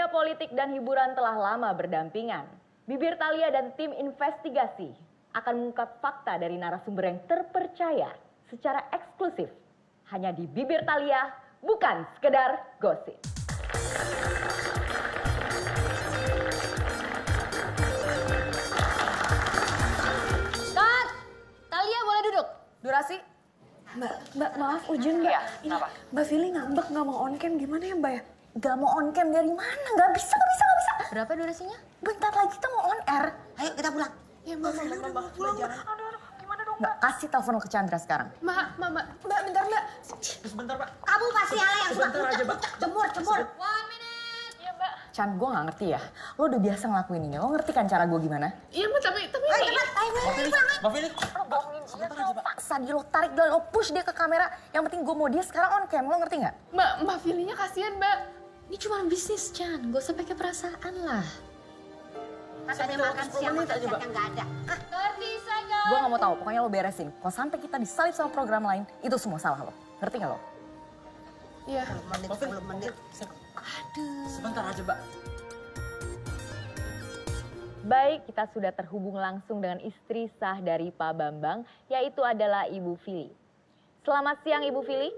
Dunia politik dan hiburan telah lama berdampingan. Bibir Thalia dan tim investigasi akan mengungkap fakta dari narasumber yang terpercaya secara eksklusif. Hanya di Bibir Thalia, bukan sekedar gosip. Kat, Thalia boleh duduk. Durasi? Mbak, maaf urgent Mbak. Ini Mbak Fili ngambek nggak mau on cam, gimana ya Mbak ya? Gak mau on cam dari mana? Gak bisa. Berapa durasinya? Bentar lagi kita mau on air. Ayo kita pulang. Ya Mbak Fili udah mau pulang. Aduh, gimana dong Mbak, kasih telepon ke Chandra sekarang. Mbak, bentar Mbak. Sebentar, Pak. Kamu pasti Ale yang Sebentar aja, Pak. Jemur. 1 minute. Iya Mbak. Chan, gue gak ngerti ya. Lo udah biasa ngelakuin ini. Lo ngerti kan cara gue gimana? Iya Mbak, tapi Ayo cepat, Mbak Fili. Lo bohongin dia, lo paksa dia, lo tarik dia, lo push dia ke kamera. Yang penting gue mau dia sekarang on cam, lo ngerti gak? Mbak Filinya kasihan Mbak. Ini cuma bisnis, Chan. Gak usah pakai perasaan lah. Katanya makan siang aja, Mbak. yang gak ada. 30 seconds. Gue gak mau tahu, pokoknya lo beresin. Kalau sampai kita disalip sama program lain, itu semua salah lo. Ngerti gak lo? Iya. 10 menit. Sebentar aja, Mbak. Baik, kita sudah terhubung langsung dengan istri sah dari Pak Bambang, yaitu adalah Ibu Fili. Selamat siang Ibu Fili.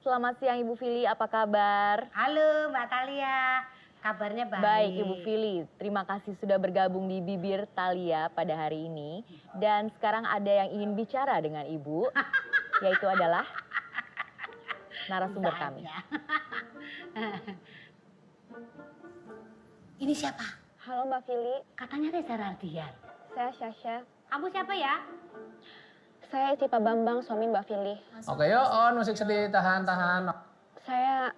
Selamat siang Ibu Fili, apa kabar? Halo Mbak Thalia, kabarnya baik. Baik Ibu Fili, terima kasih sudah bergabung di Bibir Thalia pada hari ini. Dan sekarang ada yang ingin bicara dengan Ibu, yaitu adalah narasumber kami. Ini siapa? Halo Mbak Fili, Katanya Reza Rardian. saya Syasha. Kamu siapa ya? Saya istri Pak Bambang, suami Mbak Fili. Oke, yuk on musik sedih, tahan. Saya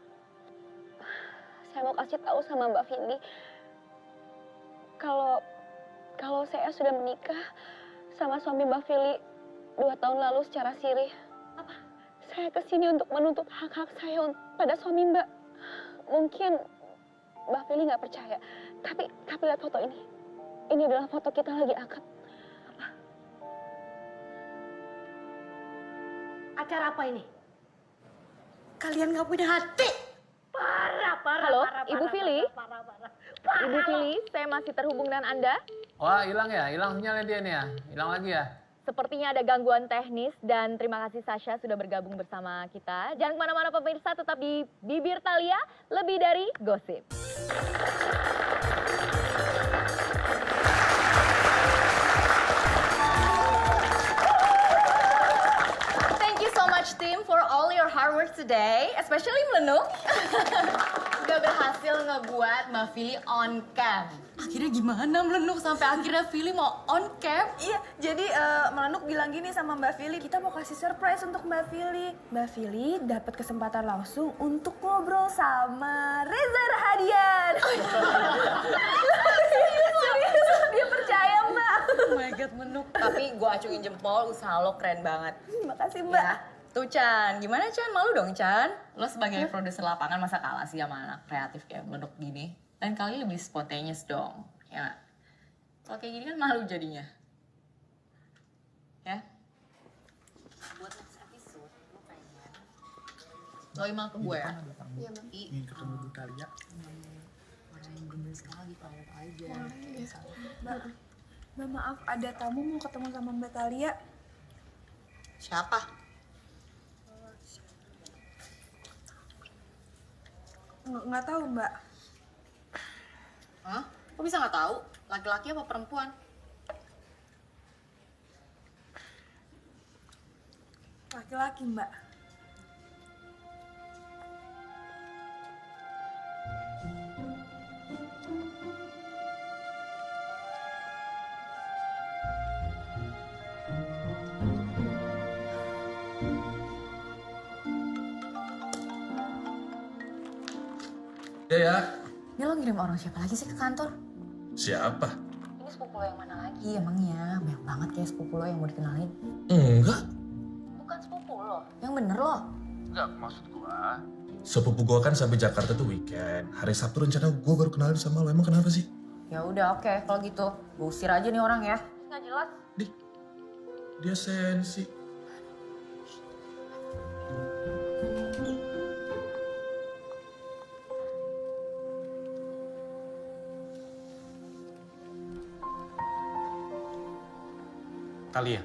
mau kasih tahu sama Mbak Fili kalau saya sudah menikah sama suami Mbak Fili 2 tahun lalu secara sirih. Apa? Saya kesini untuk menuntut hak-hak saya pada suami Mbak. Mungkin Mbak Fili nggak percaya, tapi lihat foto ini. Ini adalah foto kita lagi akad. Acara apa ini? Kalian nggak punya hati. Parah. Halo, Ibu Fili? Parah. Ibu Fili, saya masih terhubung dengan Anda. Wah, hilang ya? Hilang sinyalnya dia nih ya? Hilang lagi ya? Sepertinya ada gangguan teknis dan terima kasih Sasha sudah bergabung bersama kita. Jangan kemana-mana pemirsa, tetap di Bibir Thalia, lebih dari gosip. Thank you so much, team, for all your hard work today, especially Melenuk. Udah berhasil ngebuat Mbak Fili on cam. Akhirnya gimana Melenuk sampai akhirnya Fili mau on cam? Iya, jadi Melenuk bilang gini sama Mbak Fili, kita mau kasih surprise untuk Mbak Fili. Mbak Fili dapat kesempatan langsung untuk ngobrol sama Reza Rahadian. Serius, dia percaya Mbak. Oh my God, Menuk. Tapi gue acungin jempol, usaha lo keren banget. Makasih Mbak. Ya. Tuh Chan, gimana Chan? Malu dong Chan? Lo sebagai produser lapangan masa kalah sih sama anak kreatif kayak Menuk gini? Lain kali lebih spontaneous dong, ya nggak? Kalau kayak gini kan malu jadinya. Ya? Buat next episode, lo pengen lo email ke gue ya? Iya Bang. Ingin ketemu Bu Thalia. Orang yang gemes sekali, kalau aja. Mbak maaf, ada tamu mau ketemu sama Mbak Thalia. Siapa? Nggak tahu Mbak. Hah? Kok bisa nggak tahu? Laki-laki apa perempuan? Laki-laki Mbak. Ya. Ini lo ngirim orang siapa lagi sih ke kantor? Siapa? Ini sepupu lo yang mana lagi emangnya? Banyak banget kayak sepupu lo yang mau dikenalin. Enggak. Bukan sepupu lo, yang bener lo. Enggak, maksud gua. Sepupu gua kan sampai Jakarta tuh weekend. Hari Sabtu rencana gua baru kenalin sama lo. Emang kenapa sih? Ya udah oke, kalau gitu gue usir aja nih orang ya. Nggak jelas. Dia sensi. Talia.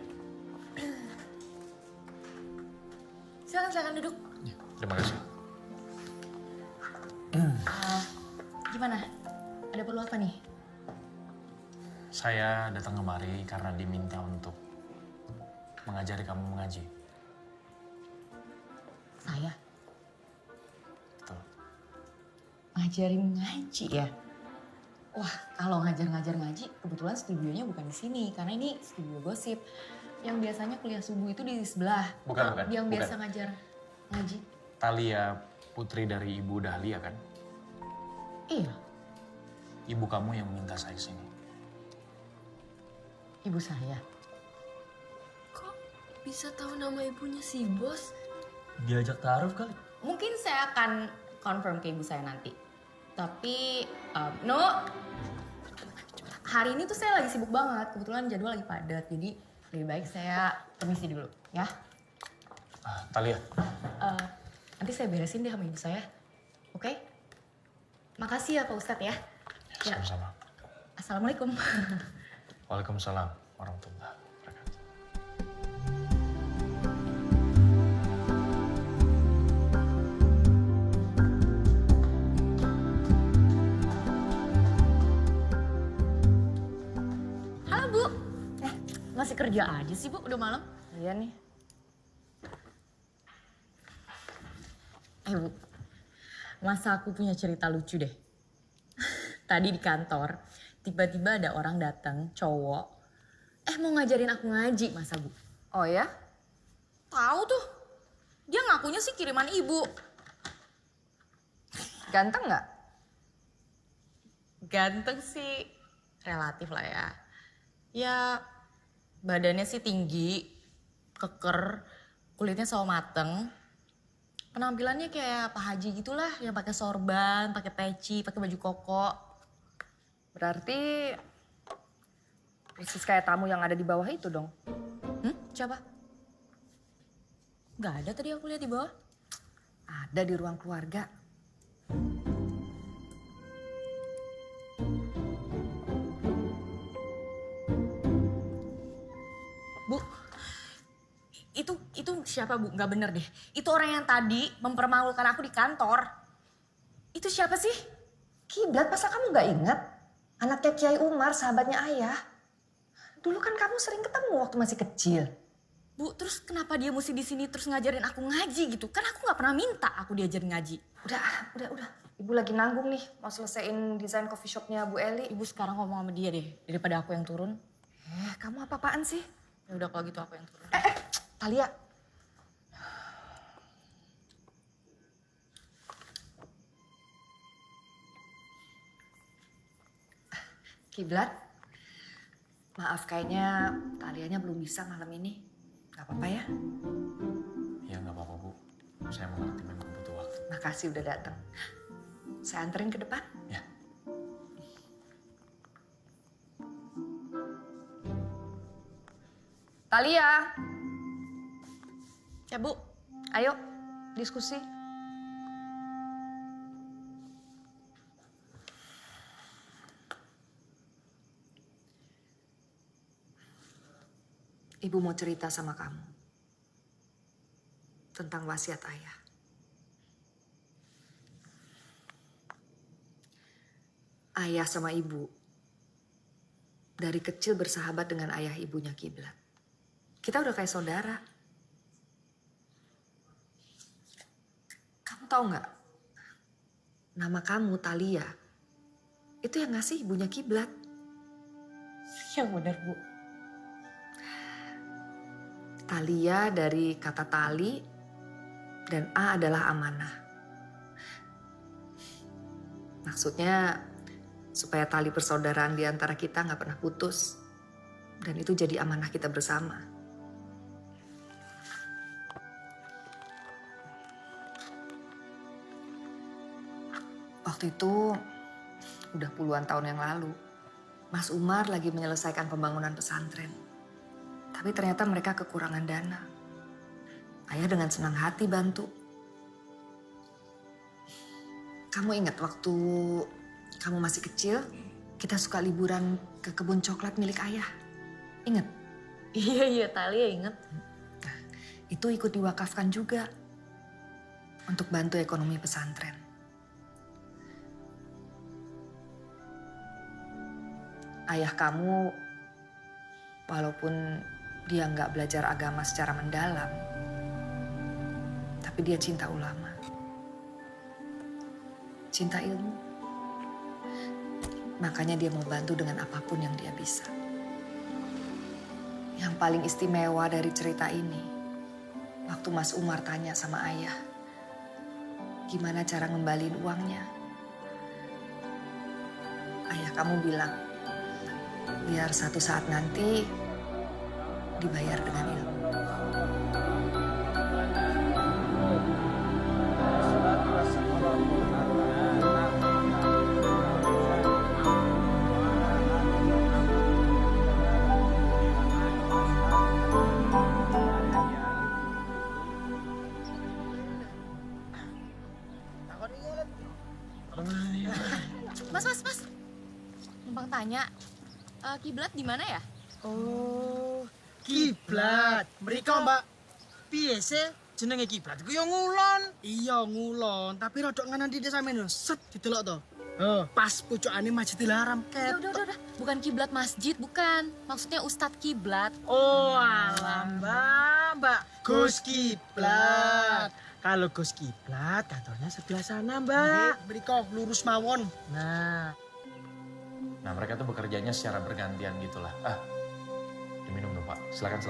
Silakan duduk. Ya, terima kasih. Gimana? Ada perlu apa nih? Saya datang kemari karena diminta untuk mengajari kamu mengaji. Saya Betul. ngajarin ngaji ya? Wah, kalau ngajar-ngajar ngaji, kebetulan studionya bukan di sini. Karena ini studio gosip. Yang biasanya kuliah subuh itu di sebelah. Bukan. Yang bukan. biasa ngajar ngaji. Talia putri dari Ibu Dahlia kan? Iya, Ibu kamu yang minta saya sini. ibu saya. Kok bisa tahu nama ibunya si bos? Diajak taruh kali. Mungkin saya akan confirm ke ibu saya nanti. Tapi, no. Hari ini tuh saya lagi sibuk banget. Kebetulan jadwal lagi padat. Jadi lebih baik saya permisi dulu ya. Talia, Nanti saya beresin deh sama ibu saya. Oke? Makasih ya Pak Ustadz ya. ya, sama-sama. Assalamualaikum. Waalaikumsalam warahmatullahi wabarakatuh. Halo Bu. Masih kerja aja sih Bu, udah malam. Iya nih. Bu, masa aku punya cerita lucu deh. Tadi di kantor, tiba-tiba ada orang datang, cowok. Mau ngajarin aku ngaji, masa Bu? Oh ya? Tahu tuh. Dia ngakunya sih kiriman ibu. Ganteng nggak? Ganteng sih relatif lah ya. Ya badannya sih tinggi, keker, kulitnya sawo mateng. Penampilannya kayak Pak Haji gitulah, yang pakai sorban, pakai peci, pakai baju koko. Berarti persis kayak tamu yang ada di bawah itu dong. Siapa? Gak ada tadi aku lihat di bawah. Ada di ruang keluarga. Bu, itu siapa Bu? Gak bener deh. Itu orang yang tadi mempermalukan aku di kantor. Itu siapa sih? Kiblat, masa kamu nggak ingat? Anaknya Kiai Umar, sahabatnya ayah. Dulu kan kamu sering ketemu waktu masih kecil. Bu, terus kenapa dia mesti di sini terus ngajarin aku ngaji gitu? Kan aku nggak pernah minta aku diajarin ngaji. Udah. Ibu lagi nanggung nih, mau selesaiin desain coffee shopnya Bu Eli. Ibu sekarang ngomong sama dia deh, daripada aku yang turun. Kamu apa-apaan sih? Ya udah kalau gitu aku yang turun. Talia. Kiblat, maaf kayaknya Talianya belum bisa malam ini. Gak apa-apa ya? Ya nggak apa-apa Bu. Saya mengerti memang butuh waktu. Makasih udah datang. Saya anterin ke depan. Ya. Talia, Ya Bu, ayo diskusi. Ibu mau cerita sama kamu tentang wasiat ayah. Ayah sama ibu dari kecil bersahabat dengan ayah ibunya Kiblat. Kita udah kayak saudara. Kamu tahu nggak? Nama kamu Talia. Itu yang ngasih ibunya Kiblat. yang bener Bu. Talia dari kata tali dan A adalah amanah. Maksudnya supaya tali persaudaraan di antara kita nggak pernah putus. Dan itu jadi amanah kita bersama. Waktu itu udah puluhan tahun yang lalu. Mas Umar lagi menyelesaikan pembangunan pesantren. Tapi ternyata mereka kekurangan dana. Ayah dengan senang hati bantu. Kamu ingat waktu kamu masih kecil, kita suka liburan ke kebun coklat milik ayah. Ingat? Iya, Talia inget. Itu ikut diwakafkan juga untuk bantu ekonomi pesantren. Ayah kamu, walaupun dia nggak belajar agama secara mendalam, tapi dia cinta ulama, cinta ilmu. Makanya dia mau bantu dengan apapun yang dia bisa. Yang paling istimewa dari cerita ini, waktu Mas Umar tanya sama ayah, gimana cara ngembaliin uangnya? Ayah kamu bilang, biar satu saat nanti dibayar dengan ilmu. Mas. Numpang tanya, kiblat di mana ya? Oh, kiblat. Mriko, Mbak. Piye sih jenenge kiblat? Iku yo ngulon. Iya, ngulon, tapi rodok nganan di desa men set didelok to. Oh, pas pucukane Masjidil Haram ket. Udah. Bukan kiblat masjid, bukan. Maksudnya Ustadz Kiblat. Oh, alam, Mbak. Gus Kiblat. Kalau Gus Kiblat, kantornya sebelah sana, Mbak. Mriko lurus mawon. Nah, mereka tuh bekerjanya secara bergantian gitulah. Diminum dong, Pak. Silakan.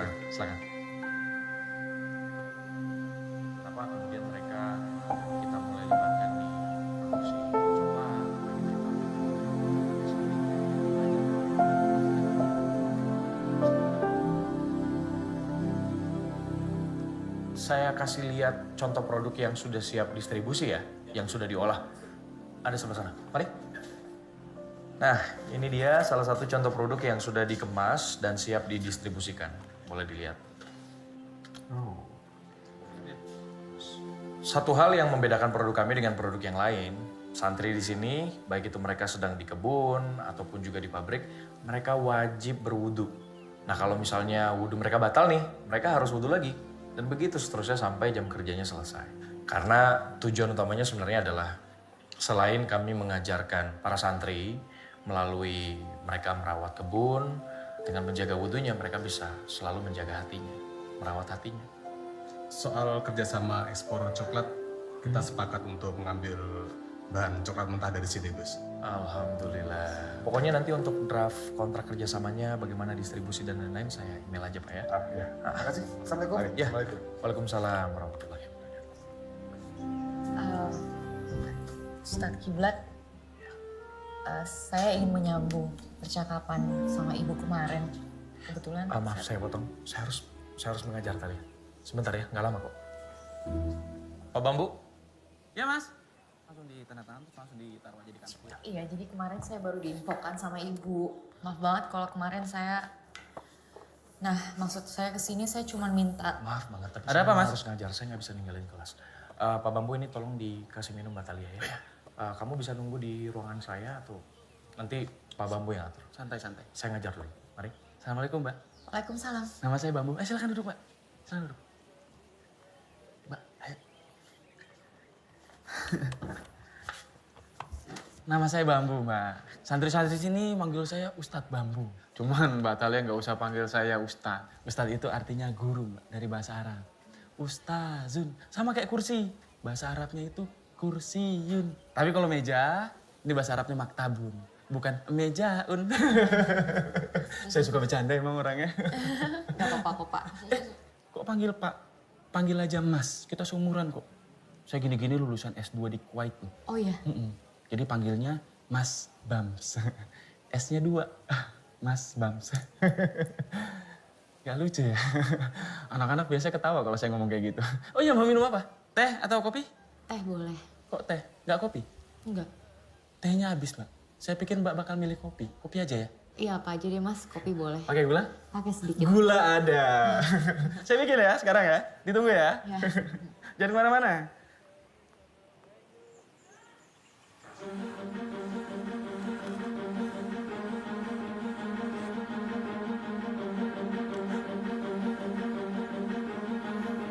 Kenapa kemudian kita mulai libatkan di produksi? Coba bagi mereka. Saya kasih lihat contoh produk yang sudah siap distribusi ya, yang sudah diolah. Ada sebelah sana. Mari. Nah, ini dia salah satu contoh produk yang sudah dikemas dan siap didistribusikan. Boleh dilihat. Satu hal yang membedakan produk kami dengan produk yang lain, santri di sini, baik itu mereka sedang di kebun ataupun juga di pabrik, mereka wajib berwudu. Nah, kalau misalnya wudu mereka batal nih, mereka harus wudu lagi. Dan begitu seterusnya sampai jam kerjanya selesai. Karena tujuan utamanya sebenarnya adalah selain kami mengajarkan para santri melalui mereka merawat kebun, dengan menjaga wudhunya mereka bisa selalu menjaga hatinya, merawat hatinya. Soal kerjasama ekspor coklat, kita sepakat untuk mengambil bahan coklat mentah dari sini, Gus. Alhamdulillah. Pokoknya nanti untuk draft kontrak kerjasamanya, bagaimana distribusi dan lain-lain, saya email aja Pak ya. Ya. Terima kasih. Assalamualaikum. Ya. Waalaikumsalam warahmatullahi wabarakatuh. Ustadz Kiblat, saya ingin menyambung percakapan sama ibu kemarin. Kebetulan. Maaf saya potong. Saya harus mengajar tadi. Sebentar ya, nggak lama kok. Pak Bambu? Ya mas. Langsung ditandatangan terus langsung ditaruh aja di kantor. Iya, jadi kemarin saya baru diinfokan sama ibu. Maaf banget kalau kemarin saya... Nah, maksud saya kesini saya cuma minta... Maaf banget, tapi Ada saya apa, Mas? harus ngajar. Saya nggak bisa ninggalin kelas. Pak Bambu ini tolong dikasih minum Mbak Talia ya. Kamu bisa nunggu di ruangan saya atau nanti Pak Bambu yang atur? Santai-santai. Saya ngajar dulu. Mari. Assalamualaikum mbak. Waalaikumsalam. Nama saya Bambu. Silakan duduk mbak. Silakan duduk. Mbak, ayo. Nama saya Bambu mbak. Santri-santri sini manggil saya Ustadz Bambu. Cuman Mbak Talia nggak usah panggil saya Ustadz. Ustadz itu artinya guru mbak, dari bahasa Arab. Ustazun, sama kayak kursi. Bahasa Arabnya itu kursiyun. Tapi kalau meja, ini bahasa Arabnya maktabun. Bukan mejaun. Saya suka bercanda emang orangnya. Gak apa-apa kok Pak. Kok panggil Pak? Panggil aja Mas, kita seumuran kok. Saya gini-gini lulusan S2 di Kuwait nih. Oh iya? Jadi panggilnya Mas Bams. S-nya 2, Mas Bams. Gak lucu ya? Anak-anak biasa ketawa kalau saya ngomong kayak gitu. Oh iya, mau minum apa? Teh atau kopi? Teh boleh. Kok teh? Gak kopi? Enggak. Tehnya habis, Mbak. Saya pikir Mbak bakal milih kopi. Kopi aja ya? Iya apa aja deh Mas, kopi boleh. Pakai gula? Pakai sedikit. Gula ada. Saya bikin ya sekarang ya. Ditunggu ya. Ya. Jangan kemana-mana.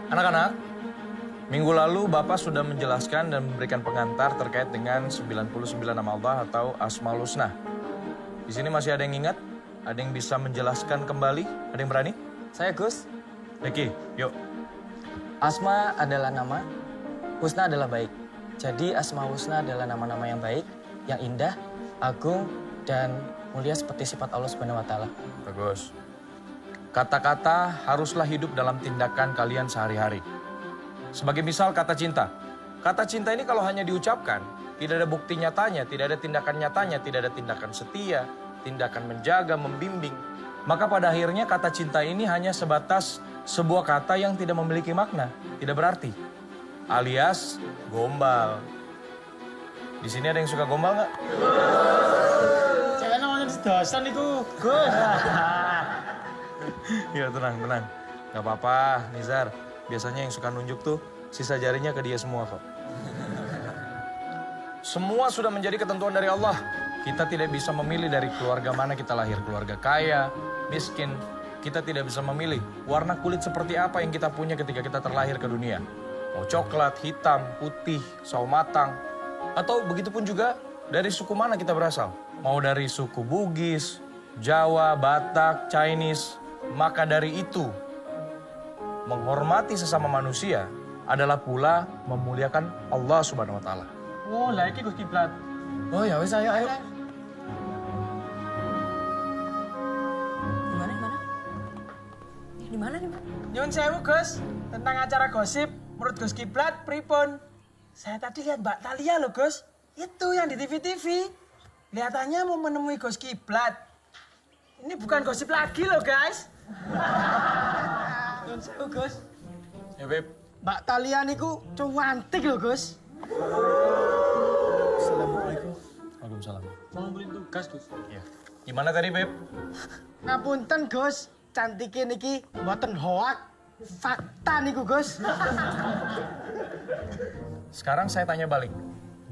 Anak-anak, minggu lalu Bapak sudah menjelaskan dan memberikan pengantar terkait dengan 99 nama Allah atau Asmaul Husna. Di sini masih ada yang ingat? Ada yang bisa menjelaskan kembali? Ada yang berani? Saya Gus. Riki, yuk. Asma adalah nama, Husna adalah baik. Jadi Asma Husna adalah nama-nama yang baik, yang indah, agung, dan mulia seperti sifat Allah Subhanahu wa Ta'ala. Bagus. Kata-kata haruslah hidup dalam tindakan kalian sehari-hari. Sebagai misal kata cinta. Kata cinta ini kalau hanya diucapkan, tidak ada bukti nyatanya, tidak ada tindakan nyatanya, tidak ada tindakan setia, tindakan menjaga, membimbing. Maka pada akhirnya kata cinta ini hanya sebatas sebuah kata yang tidak memiliki makna, tidak berarti. Alias gombal. Di sini ada yang suka gombal nggak? Saya namanya sedosan itu, Gus. Ya tenang. Gak apa-apa, Nizar. Biasanya yang suka nunjuk tuh sisa jarinya ke dia semua kok. Semua sudah menjadi ketentuan dari Allah. Kita tidak bisa memilih dari keluarga mana kita lahir. Keluarga kaya, miskin. Kita tidak bisa memilih warna kulit seperti apa yang kita punya ketika kita terlahir ke dunia. Mau coklat, hitam, putih, sawo matang. Atau begitu pun juga dari suku mana kita berasal. Mau dari suku Bugis, Jawa, Batak, Chinese. Maka dari itu, menghormati sesama manusia adalah pula memuliakan Allah Subhanahu wa Ta'ala. Oh, lah iki Gus Kiblat. Oh ya wis, ayo. Di mana? Nyun sewu, Gus. Tentang acara gosip, menurut Gus Kiblat, pripun? Saya tadi lihat Mbak Talia loh, Gus. Itu yang di TV-TV. Kelihatannya mau menemui Gus Kiblat. Ini bukan gosip lagi loh, guys. Nyun sewu, Gus. Ya, Beb. Mbak Talia niku cantik loh, Gus. Assalamualaikum. Waalaikumsalam. Mau ngumpulin tugas, Gus. Ya. Gimana tadi, Beb? Ngapunten, Gus. Cantiknya niki mboten hoak. Fakta niku, Gus. Sekarang saya tanya balik.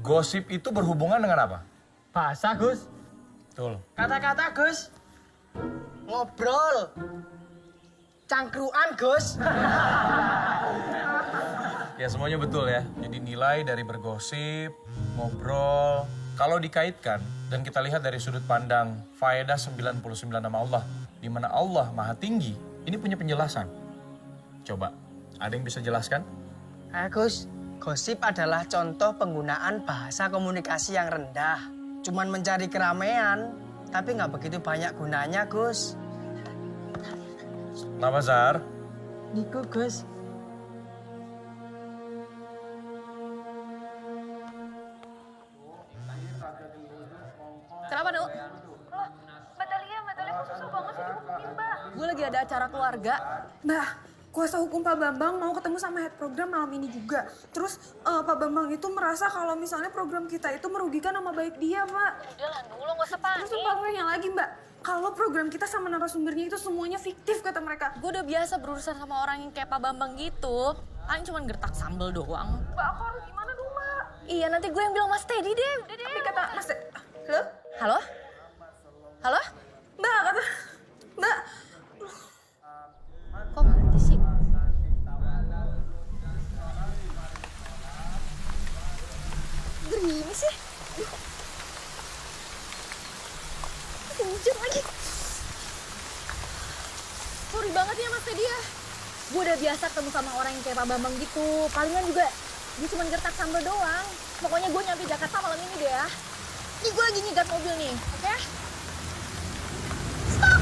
Gosip itu berhubungan dengan apa? Bahasa, Gus. Betul. Kata-kata, Gus. Ngobrol. Cangkruan, Gus. Ya semuanya betul ya. Jadi nilai dari bergosip, ngobrol. Kalau dikaitkan dan kita lihat dari sudut pandang faedah 99 nama Allah. Di mana Allah maha tinggi. Ini punya penjelasan. Coba, ada yang bisa jelaskan? Gus, gosip adalah contoh penggunaan bahasa komunikasi yang rendah. Cuman mencari keramaian, tapi nggak begitu banyak gunanya, Gus. Nama Zar? Niku, Gus. Kenapa, Nuk? Mbak Talia kok susah banget sih dihubungin, Mbak? Gue lagi ada acara keluarga. Mbak, kuasa hukum Pak Bambang mau ketemu sama head program malam ini juga. Terus Pak Bambang itu merasa kalau misalnya program kita itu merugikan nama baik dia, Pak. Udah lah, Nuk, lo gak usah panik. Terus faktornya lagi, Mbak, kalau program kita sama narasumbernya itu semuanya fiktif kata mereka. Gue udah biasa berurusan sama orang yang kayak Pak Bambang gitu. Paling cuma gertak sambel doang. Mbak, aku harus gimana dong, Mbak? Iya, nanti gue yang bilang Mas Teddy deh. Udah deh. Tapi kata Mas, halo? Halo? Halo? Mbak, kata, Mbak, Kok mati sih? Gerimis sih. Hujan lagi. Sorry banget ya Mas Teddy ya. Gue udah biasa ketemu sama orang yang kayak Pak Bambang gitu. Palingan juga dia cuma gertak sambal doang. Pokoknya gue nyampe Jakarta malam ini deh ya. Ini gue lagi nyegat mobil nih, oke? Stop!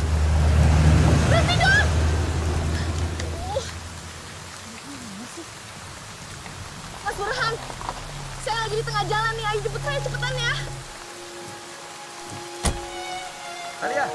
Berhenti dong! Mas Burhan, saya lagi di tengah jalan nih. Ayo jemput saya cepetan ya. Talia.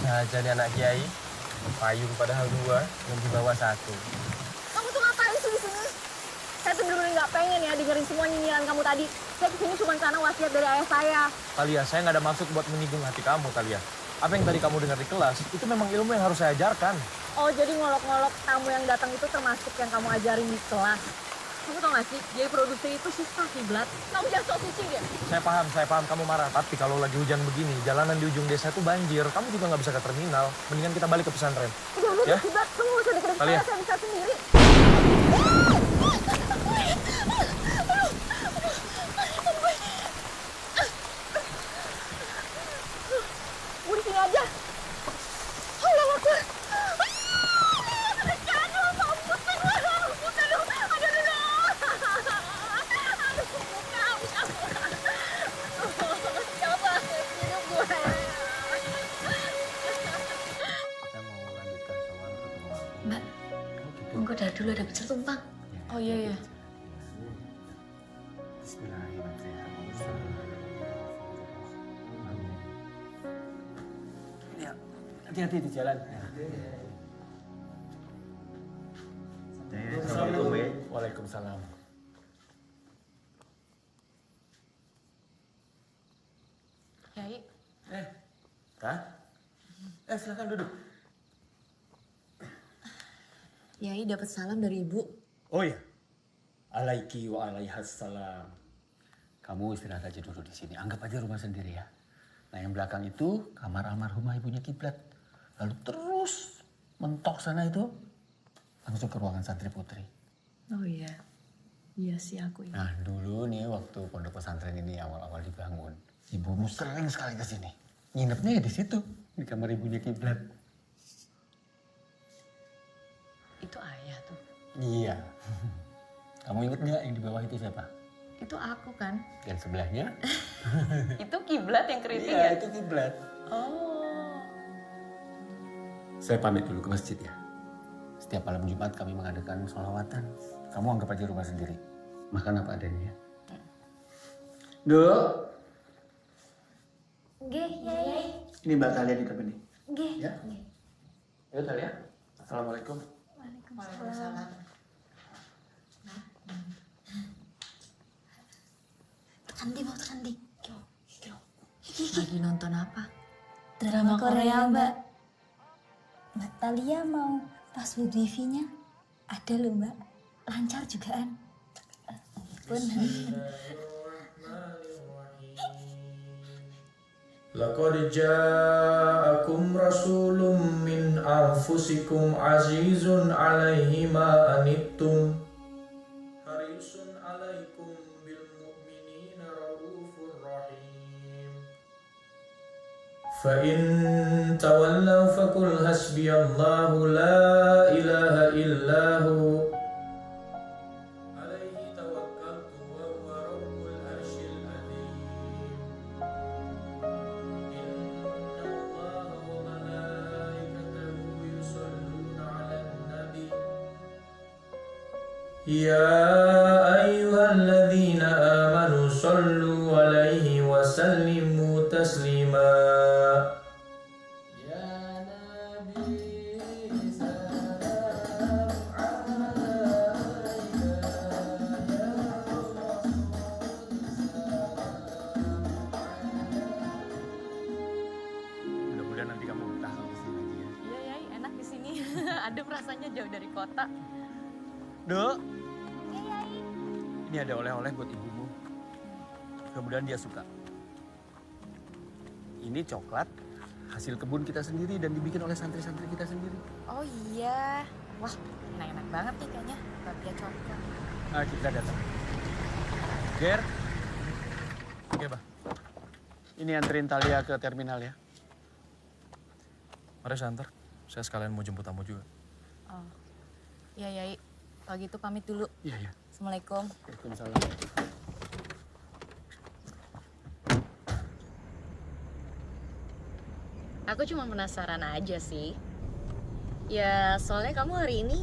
saja nih anak kiai. Payung padahal 2, yang di bawah 1. Kamu tuh ngapain sih di sini? Saya tuh bener-bener nggak pengen ya dengerin semua nyinyiran kamu tadi. Saya kesini cuma karena wasiat dari ayah saya. Talia, saya nggak ada maksud buat menyinggung hati kamu, Talia. Apa yang tadi kamu dengar di kelas, itu memang ilmu yang harus saya ajarkan. Oh, jadi ngolok-ngolok tamu yang datang itu termasuk yang kamu ajarin di kelas. Kamu tau gak sih, jadi produser itu susah kiblat. Kamu jangan sok suci deh. Saya paham kamu marah. Tapi kalau lagi hujan begini, jalanan di ujung desa itu banjir. Kamu juga nggak bisa ke terminal. Mendingan kita balik ke pesantren. Udah, Ya? kiblat. Kamu gak usah deket-deket Talia. saya bisa sendiri. Gue di sini aja. Allah Akbar. Mbak, monggo dari dulu ada pecel tumpang. Oh iya. Ya, hati-hati di jalan. Assalamualaikum. Waalaikumsalam. Yai, Kak? Silakan duduk. Yai dapat salam dari ibu. Oh ya, alaiki wa alaihassalam. Kamu istirahat aja dulu di sini. Anggap aja rumah sendiri ya. Nah yang belakang itu kamar almarhumah ibunya Kiblat. Lalu terus mentok sana itu langsung ke ruangan santri putri. Oh iya, iya sih aku ini. Nah dulu nih waktu pondok pesantren ini awal-awal dibangun, ibumu sering sekali ke sini. Nginepnya ya di situ, di kamar ibunya Kiblat. Itu ayah tuh. Iya. Kamu inget nggak yang di bawah itu siapa? Itu aku kan. Dan sebelahnya? Itu kiblat yang keriting Iya, ya? itu Kiblat. Oh. Saya pamit dulu ke masjid ya. Setiap malam Jumat kami mengadakan sholawatan. Kamu anggap aja rumah sendiri. Makan apa adanya ya. Duk. Nggih, Yai. Ini Mbak Talia di depan nih. Nggih. Ya. Ayo Talia. Assalamualaikum. Waalaikumsalam. Tekan di, mau tekan di. Lagi nonton apa? Drama Korea, Mbak. Mbak Talia mau password wifi-nya? Ada loh, Mbak. Lancar juga kan? Laqad ja'akum rasulun min anfusikum azizun 'alaihi ma anittum harisun 'alaikum bil mu'minina raufur rahim. Fa in tawallaw faqul hasbiyallahu la ilaha illahu alaihi tawakkaltu wa huwa rabbul arsyil azim. يا أيها الذين آمنوا صلوا عليه وسلموا تسليما. يا نبي سلام عليك يا Mudah-mudahan nanti kamu betah kalau kesini lagi ya. Iya, Yai, enak di sini. Adem rasanya jauh dari kota. Dok. Ini ada oleh-oleh buat ibumu. Mudah-mudahan dia suka. Ini coklat hasil kebun kita sendiri dan dibikin oleh santri-santri kita sendiri. Oh iya. Wah, enak-enak banget nih kayaknya. Bapia coklat. Nah, kita datang. Ger. Oke, Bah. Ini anterin Talia ke terminal ya. Mari saya antar. Saya sekalian mau jemput tamu juga. Oh. Iya, Yai. Kalau gitu pamit dulu. Iya, iya. Assalamualaikum. Waalaikumsalam. Aku cuma penasaran aja sih. Ya, soalnya kamu hari ini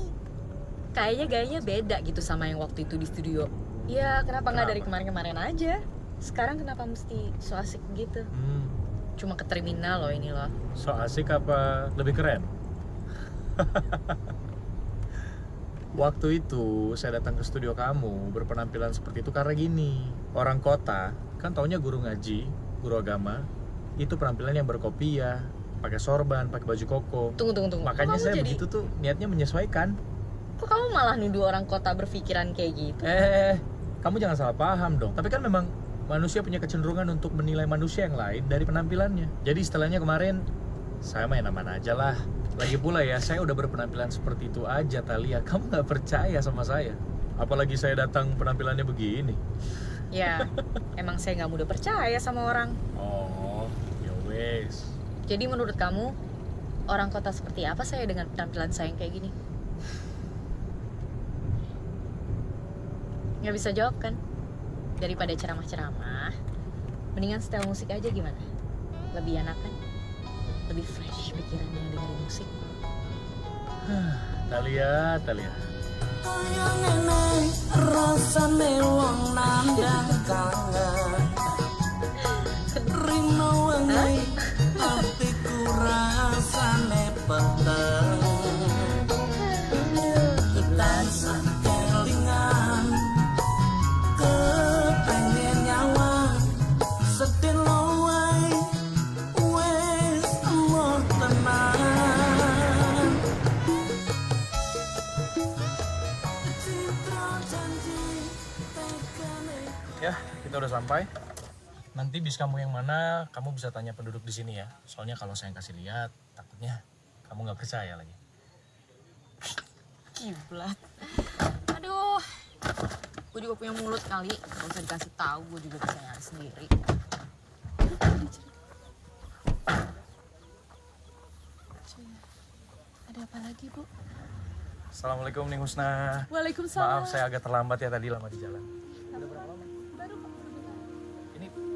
kayaknya gayanya beda gitu sama yang waktu itu di studio. Ya, kenapa nggak dari kemarin-kemarin aja? Sekarang kenapa mesti so asik gitu? cuma ke terminal loh ini loh. So asik apa lebih keren? Waktu itu saya datang ke studio kamu berpenampilan seperti itu karena gini. Orang kota kan taunya guru ngaji, guru agama. Itu penampilan yang berkopiah, pakai sorban, pakai baju koko. Tunggu. Makanya saya begitu tuh niatnya menyesuaikan. Kok kamu malah nuduh orang kota berpikiran kayak gitu? Kamu jangan salah paham dong. Tapi kan memang manusia punya kecenderungan untuk menilai manusia yang lain dari penampilannya. Jadi istilahnya kemarin, saya main aman aja lah. Lagi pula ya, saya udah berpenampilan seperti itu aja, Thalia. Kamu nggak percaya sama saya. Apalagi saya datang penampilannya begini. Ya, emang saya nggak mudah percaya sama orang. Oh, ya wes. Jadi menurut kamu, orang kota seperti apa saya dengan penampilan saya yang kayak gini? Nggak bisa jawab kan? Daripada ceramah-ceramah, mendingan setel musik aja gimana? Lebih enak kan? Lebih fresh pikirannya dengerin musik. Thalia. Rasane wong nandang kangen Rino wengi atiku rasane peteng Tansah kelingan kepengen nyawa sedelo wae wis emoh tenan Ya, kita udah sampai. Nanti bis kamu yang mana, kamu bisa tanya penduduk di sini ya. Soalnya kalau saya kasih lihat, takutnya kamu nggak percaya lagi. Kiblat. Aduh. Gue juga punya mulut kali. Gak usah dikasih tahu, gue juga bisa nyari sendiri. Ada apa lagi, Bu? Assalamualaikum Ning Husna. Waalaikumsalam. Maaf saya agak terlambat ya tadi, lama di jalan.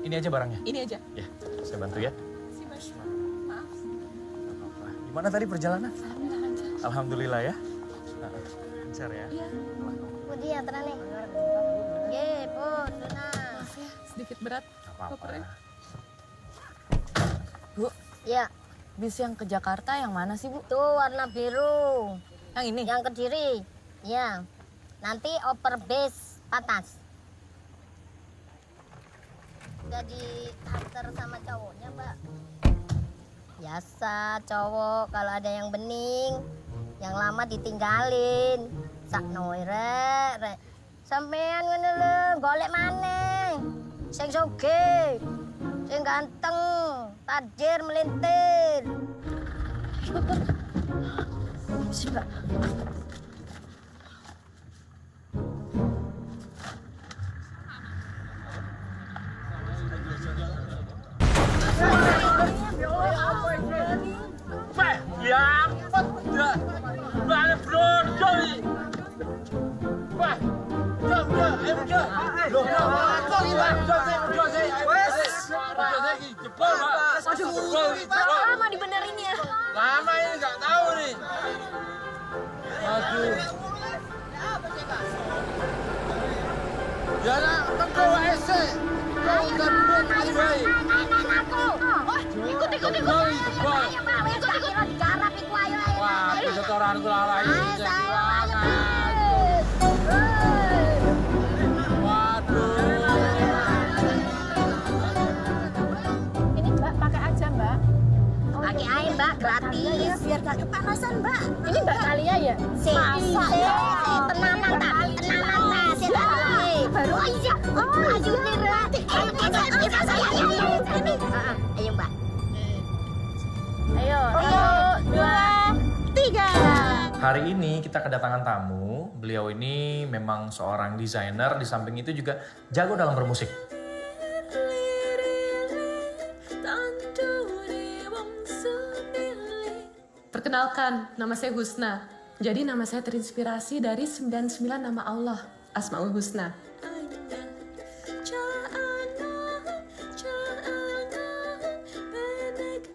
Ini aja barangnya. Ini aja. Ya, saya bantu ya. Si Mas. Maaf. Gak apa-apa. Gimana tadi perjalanan? Alhamdulillah lancar. Alhamdulillah ya. Lancar ya. Iya. Budi ya tenang nih. Ye, Pun, Duna. Maaf ya, sedikit berat. Gak apa-apa. kopernya. Bu, Ya, bis yang ke Jakarta yang mana sih, Bu? tuh warna biru. Yang ini? Yang Kediri. Ya. Nanti oper base Patas. Udah diantar sama cowoknya, Mbak. Biasa cowok kalau ada yang bening, yang lama ditinggalin. Sakno rek. Sampean ngono lho, golek maneh. Sing sugih, sing ganteng, tajir melintir. Si Mbak. Lama dibenerinnya. Lama ini nggak tahu nih. Aduh. Ya nak, tengko WC. Kau udah buat kali baik. Ikut. Ayo, Mbak, ikut. Digarap iku ayo. Wah, setoran kula lagi. Ini Mbak pakai aja Mbak. Pakai air Mbak, gratis. Biar gak kepanasan Mbak. Ini Mbak Thalia ya? Masa? Tenanan tak? Baru aja. Maju nih, kita saya. Ayo Mbak. Ayo, 2, 3. Hari ini kita kedatangan tamu. Beliau ini memang seorang desainer. Di samping itu juga jago dalam bermusik. Perkenalkan, nama saya Husna. Jadi nama saya terinspirasi dari 99 nama Allah, Asmaul Husna.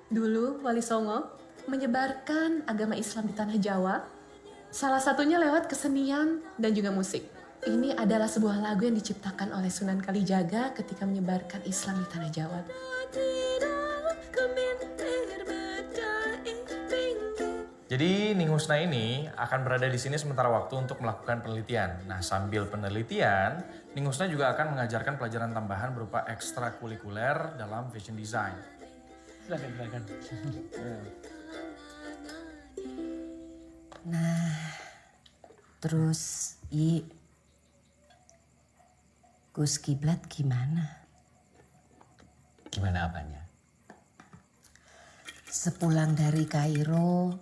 Dulu Wali Songo menyebarkan agama Islam di tanah Jawa, salah satunya lewat kesenian dan juga musik. Ini adalah sebuah lagu yang diciptakan oleh Sunan Kalijaga ketika menyebarkan Islam di tanah Jawa. Jadi Ning Husna ini akan berada di sini sementara waktu untuk melakukan penelitian. Nah, sambil penelitian, Ning Husna juga akan mengajarkan pelajaran tambahan berupa ekstrakurikuler dalam fashion design. Silakan. Nah, terus Gus Kiblat gimana? Gimana apanya? Sepulang dari Kairo,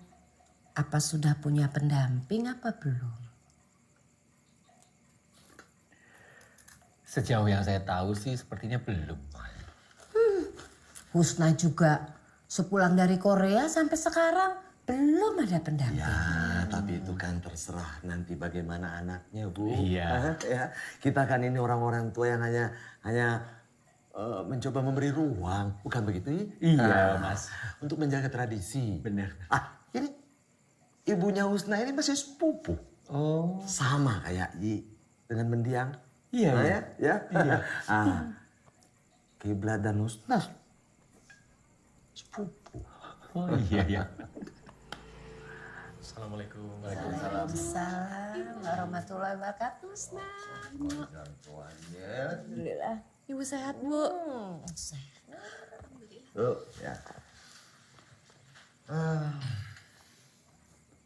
apa sudah punya pendamping apa belum? Sejauh yang saya tahu sih sepertinya belum. Husna juga sepulang dari Korea sampai sekarang belum ada pendamping. Ya, tapi itu kan terserah nanti bagaimana anaknya, Bu. Iya. Ya, kita kan ini orang-orang tua yang hanya mencoba memberi ruang, bukan begitu? Iya, Mas. Untuk menjaga tradisi. Benar. Ini ibunya Husna ini masih sepupu. Oh. Sama kayak Yi dengan mendiang. Iya, Nah, iya. ya. Iya. Kiblat dan Husna sepupu. Oh iya. Assalamualaikum. Waalaikumsalam warahmatullahi wabarakatuh. Husna. Alhamdulillah. Ibu sehat, Bu? Tuh, ya.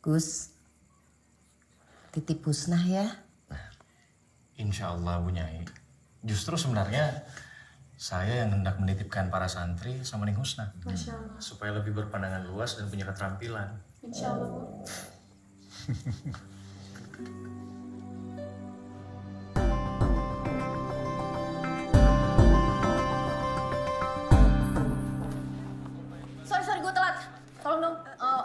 Gus, titip Husna ya. Insya Allah Bu Nyai. Justru sebenarnya saya yang hendak menitipkan para santri sama Ning Husna. Masya Allah. Supaya lebih berpandangan luas dan punya keterampilan. Insya Allah, Bu. Sorry, gue telat. Tolong dong,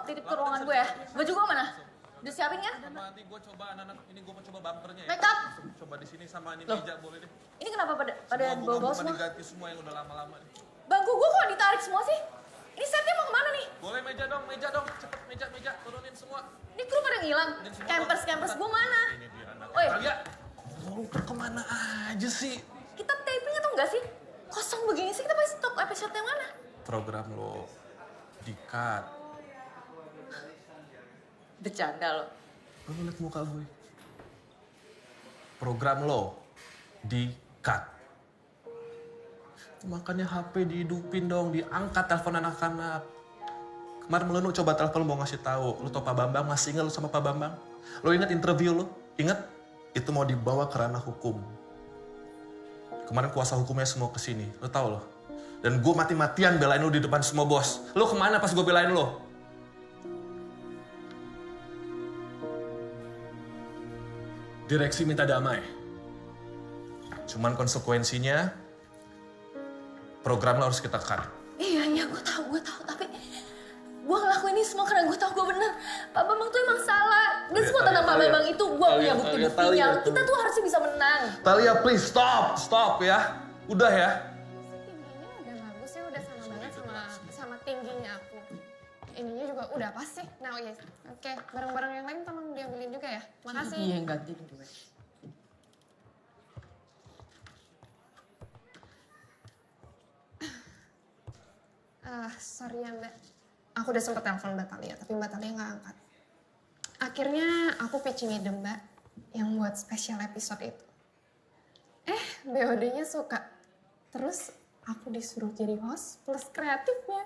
titip ke ruangan gue ya. Baju gue mana? Udah siapin ya? Nanti gue coba anak-anak ini gue mau coba bumpernya ya. Make up? Coba di sini sama ini Loh. meja boleh deh. Ini kenapa pada bawa-bawa semua? Diganti semua yang udah lama-lama nih. Bangku gue kok ditarik semua sih? Ini setnya mau kemana nih? Boleh meja dong, cepet meja, turunin semua. Ini kru pada ngilang. Campers gue mana? Oi, Talia, kemana aja sih? kita taping atau enggak sih? Kosong begini sih, kita pasti stop episode yang mana? Program lo di-cut. Bercanda lo. Lo liat muka gue. Program lo di-cut. Makanya HP dihidupin dong, diangkat telepon anak-anak. Kemarin Melenu coba telepon mau ngasih tahu, lo tau Pak Bambang, masih ingat lo sama Pak Bambang? Lo ingat interview lo? Ingat? Itu mau dibawa ke ranah hukum. Kemarin kuasa hukumnya semua kesini, lo tau lo? Dan gue mati-matian belain lo di depan semua bos. Lo kemana pas gue belain lo? Direksi minta damai. Cuman konsekuensinya, program lo harus kita cut. Iya, gue tahu. Tapi gue ngelakuin ini semua karena gue tahu gue bener. Pak Bambang tuh emang salah. Dan semua tentang Pak Bambang itu gue punya bukti-buktinya. Kita tuh harusnya bisa menang. Talia, please stop ya. Udah ya. Udah bagus ya, udah sama banget sama tingginya aku. Ininya juga udah pas sih. Nah, yes. Oke, barang-barang yang lain tolong diambilin juga ya. Makasih. Iya, ganti gue. Sorry ya Mbak. Aku udah sempet telepon Mbak Talia, tapi Mbak Talia nggak angkat. Akhirnya aku pitching ide Mbak yang buat special episode itu. BOD-nya suka. Terus aku disuruh jadi host plus kreatifnya.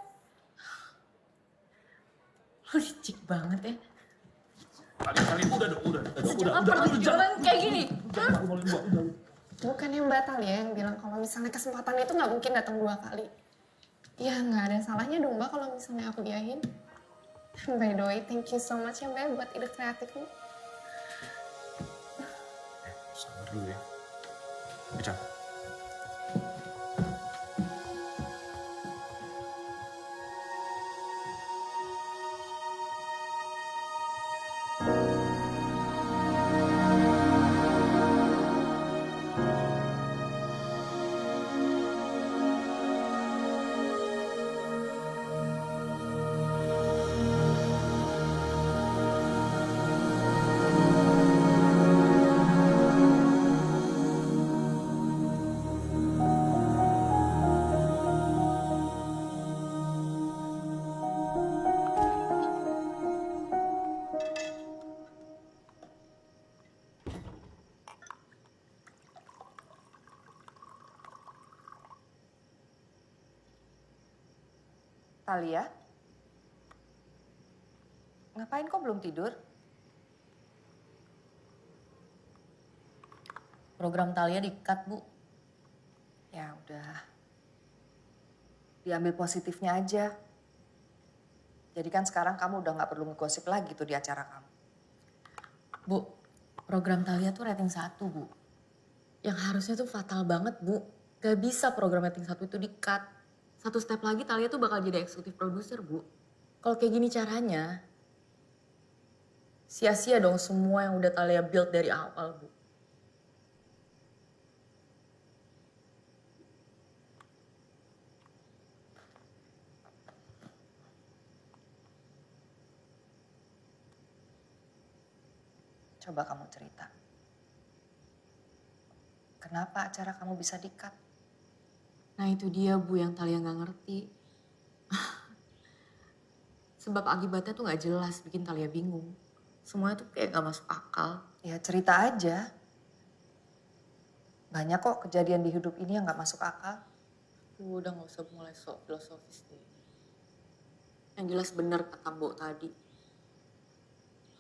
Lo licik banget ya. Kali udah. Jangan kayak gini. Bukannya Mbak Talia yang bilang kalau misalnya kesempatan itu nggak mungkin datang 2 kali. Ya nggak ada salahnya dong Mbak kalau misalnya aku diahin. By the way, thank you so much ya Mbak buat ide kreatifnya. Sabar dulu ya. Bicara. Talia? Ngapain kok belum tidur? Program Talia di-cut, Bu. Ya udah. Diambil positifnya aja. Jadi kan sekarang kamu udah gak perlu ngegosip lagi tuh di acara kamu. Bu, program Talia tuh rating 1, Bu. Yang harusnya tuh fatal banget, Bu. Gak bisa program rating 1 itu di-cut. Satu step lagi Talia tuh bakal jadi eksekutif produser, Bu. Kalau kayak gini caranya, sia-sia dong semua yang udah Talia build dari awal, Bu. Coba kamu cerita. Kenapa acara kamu bisa di-cut? Nah itu dia, Bu, yang Talia nggak ngerti. Sebab akibatnya tuh nggak jelas, bikin Talia bingung. Semuanya tuh kayak nggak masuk akal. Ya cerita aja. Banyak kok kejadian di hidup ini yang nggak masuk akal. Bu, udah nggak usah mulai sok filosofis deh. Yang jelas benar kata Mbok tadi.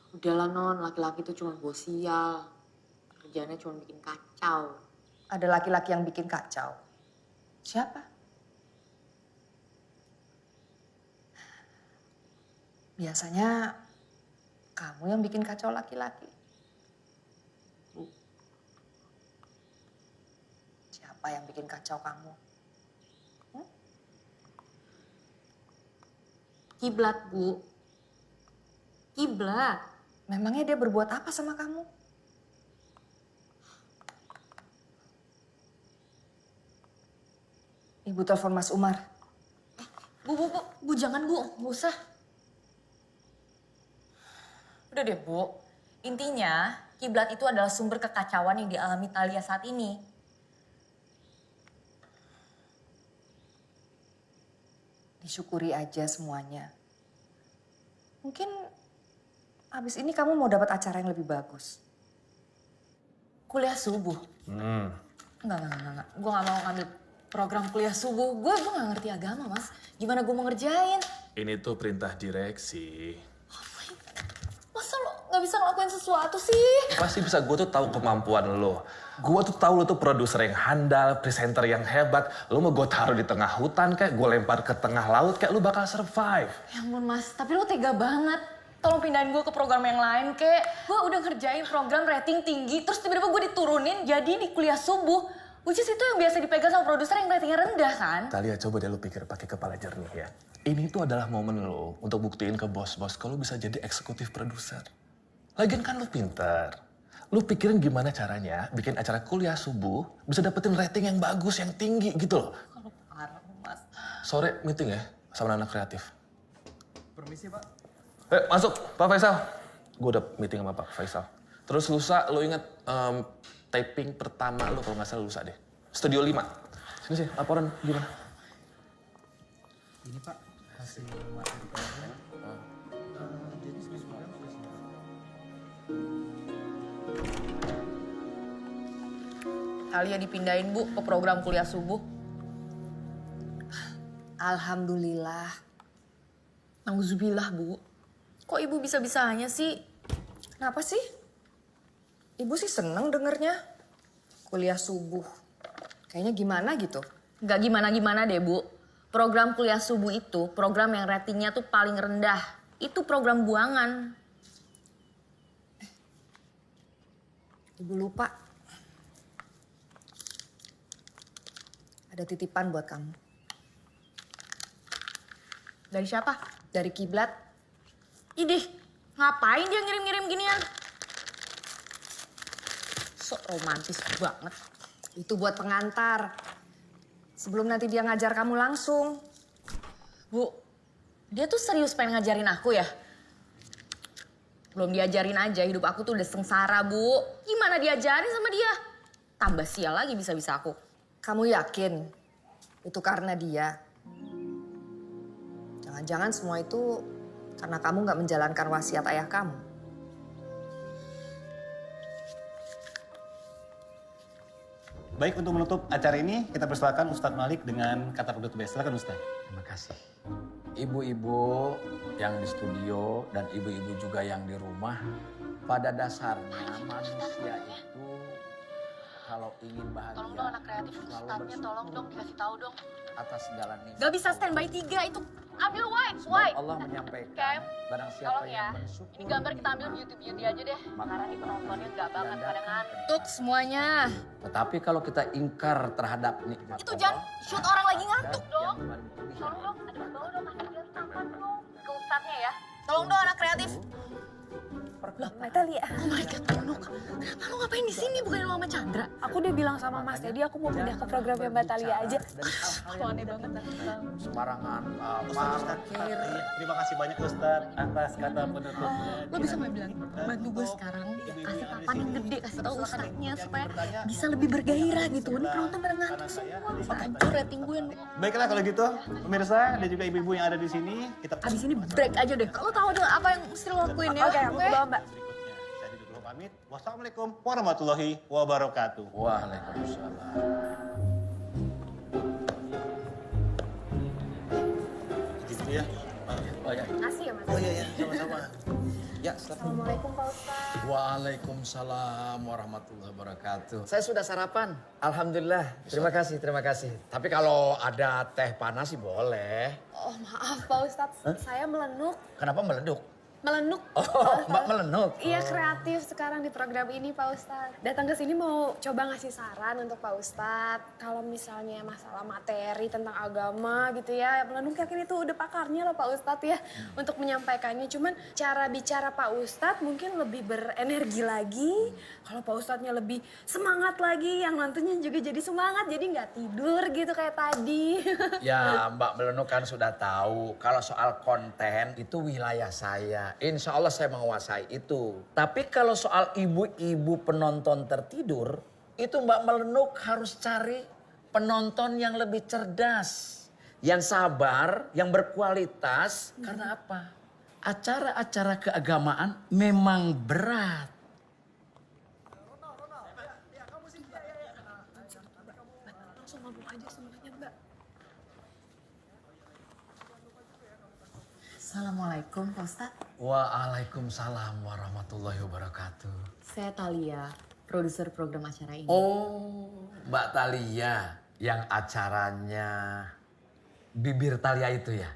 Udahlah Non, laki-laki itu cuma bos sial. Kerjaannya cuma bikin kacau. Ada laki-laki yang bikin kacau. Siapa? Biasanya kamu yang bikin kacau laki-laki. Siapa yang bikin kacau kamu? Kiblat, Bu. Kiblat. Memangnya dia berbuat apa sama kamu? Ibu telepon Mas Umar. Bu, jangan Bu, nggak usah. Udah deh Bu, intinya kiblat itu adalah sumber kekacauan yang dialami Talia saat ini. Disyukuri aja semuanya. Mungkin abis ini kamu mau dapat acara yang lebih bagus. Kuliah subuh? Enggak. Gue gak mau ngambil program kuliah subuh. Gue gak ngerti agama, Mas. Gimana gue mau ngerjain? Ini tuh perintah direksi. Masa lo gak bisa ngelakuin sesuatu sih? Pasti bisa, gue tuh tahu kemampuan lo. Gue tuh tahu lo tuh produser yang handal, presenter yang hebat. Lo mau gue taruh di tengah hutan kayak gue lempar ke tengah laut kayak lo bakal survive. Ya ampun Mas, tapi lo tega banget. Tolong pindahin gue ke program yang lain kek. Gue udah ngerjain program rating tinggi, terus tiba-tiba gue diturunin jadi di kuliah subuh. Which is itu yang biasa dipegang sama produser yang ratingnya rendah kan? Talia, coba deh lo pikir pakai kepala jernih ya. Ini tuh adalah momen lo untuk buktiin ke bos-bos kalau bisa jadi eksekutif produser. Lagian kan lo pinter. Lo pikirin gimana caranya bikin acara kuliah subuh bisa dapetin rating yang bagus, yang tinggi gitu loh. Kalau parah Mas. Sore meeting ya sama anak kreatif. Permisi Pak. Masuk, Pak Faisal. Gue udah meeting sama Pak Faisal. Terus lusa, lo inget taping pertama lo kalau nggak salah lusa deh. Studio 5. Sini sih, laporan gimana? Ini Pak, hasil materi kalian. Jadi sebenarnya sudah siap. Talia dipindahin Bu ke program kuliah subuh. Alhamdulillah. Nauzubillah Bu. Kok ibu bisa-bisanya sih? Kenapa sih? Ibu sih seneng dengernya. Kuliah subuh. Kayaknya gimana gitu. Nggak gimana-gimana deh Bu. Program kuliah subuh itu program yang ratingnya tuh paling rendah. Itu program buangan. Ibu lupa. Ada titipan buat kamu. Dari siapa? Dari Kiblat. Idih, ngapain dia ngirim-ngirim ginian? Sok romantis banget. Itu buat pengantar. Sebelum nanti dia ngajar kamu langsung. Bu, dia tuh serius pengen ngajarin aku ya? Belum diajarin aja, hidup aku tuh udah sengsara, Bu. Gimana diajarin sama dia? Tambah sial lagi bisa-bisa aku. Kamu yakin itu karena dia? Jangan-jangan semua itu karena kamu nggak menjalankan wasiat ayah kamu. Baik, untuk menutup acara ini kita persilakan Ustadz Malik dengan kata penutup. Silakan Ustadz. Terima kasih. Ibu-ibu yang di studio dan ibu-ibu juga yang di rumah, pada dasarnya manusia itu kalau ingin bahagia, Tolong dong anak kreatif ustadznya, tolong dong dikasih tahu dong. atas segala nikmat. Gak bisa standby 3 itu. Ambil white. Allah menyampaikan, Cam, barang siapa tolong ya. yang bersyukur. Ini gambar kita ambil beauty aja deh. Karena di penontonnya gak banget pada ngantuk semuanya. Tetapi kalau kita ingkar terhadap nikmat Itu jangan shoot orang lagi ngantuk dong. Tolong dong, ada di bawah dong, kasih dia tampan dong. Ke ustadznya ya. Tolong dong anak kreatif. Loh, Natalia. Oh my God, Menuk. Kenapa lu ngapain di sini bukan sama Chandra? Aku udah bilang sama Mas Teddy aku mau pindah ke programnya Mbak Talia aja. Aneh banget. Sembarangan parkir. Terima kasih banyak Ustaz atas kata penutupnya. Lo bisa nggak bilang, bantu gue sekarang kasih papan yang gede, kasih tahu ustadznya supaya bisa lebih bergairah gitu. Ini penonton pada ngantuk semua, bisa hancur rating gue. Baiklah kalau gitu, pemirsa dan juga ibu-ibu yang ada di sini, kita Abis ini break aja deh. Lo tahu dong apa yang mesti lo lakuin ya? Oke, aku bawa Mbak. Saya dulu pamit. Wassalamualaikum warahmatullahi wabarakatuh. Waalaikumsalam. Gitu ya. Oh ya. Makasih ya Mas. Oh iya, sama-sama. Ya, silakan. Assalamualaikum Pak Ustadz. Waalaikumsalam warahmatullahi wabarakatuh. Saya sudah sarapan. Alhamdulillah. Terima kasih, terima kasih. Tapi kalau ada teh panas sih boleh. Oh maaf Pak Ustadz, saya melenuk. Kenapa meleduk? Melenuk. Oh, Mbak melenuk. Iya kreatif sekarang di program ini Pak Ustadz. Datang ke sini mau coba ngasih saran untuk Pak Ustadz. Kalau misalnya masalah materi tentang agama gitu ya. Melenuk yakin itu udah pakarnya loh Pak Ustadz ya. Untuk menyampaikannya. Cuman cara bicara Pak Ustadz mungkin lebih berenergi lagi. Kalau Pak Ustadznya lebih semangat lagi. Yang nontonnya juga jadi semangat. Jadi nggak tidur gitu kayak tadi. Ya Mbak Melenuk kan sudah tahu. Kalau soal konten itu wilayah saya. Insya Allah saya menguasai itu. Tapi kalau soal ibu-ibu penonton tertidur, itu Mbak Melenuk harus cari penonton yang lebih cerdas. Yang sabar, yang berkualitas. Karena apa? Acara-acara keagamaan memang berat. Langsung ngomong aja semuanya Mbak. Assalamualaikum Pak Ustadz. Waalaikumsalam warahmatullahi wabarakatuh. Saya Talia, produser program acara ini. Oh, Mbak Talia yang acaranya Bibir Talia itu ya?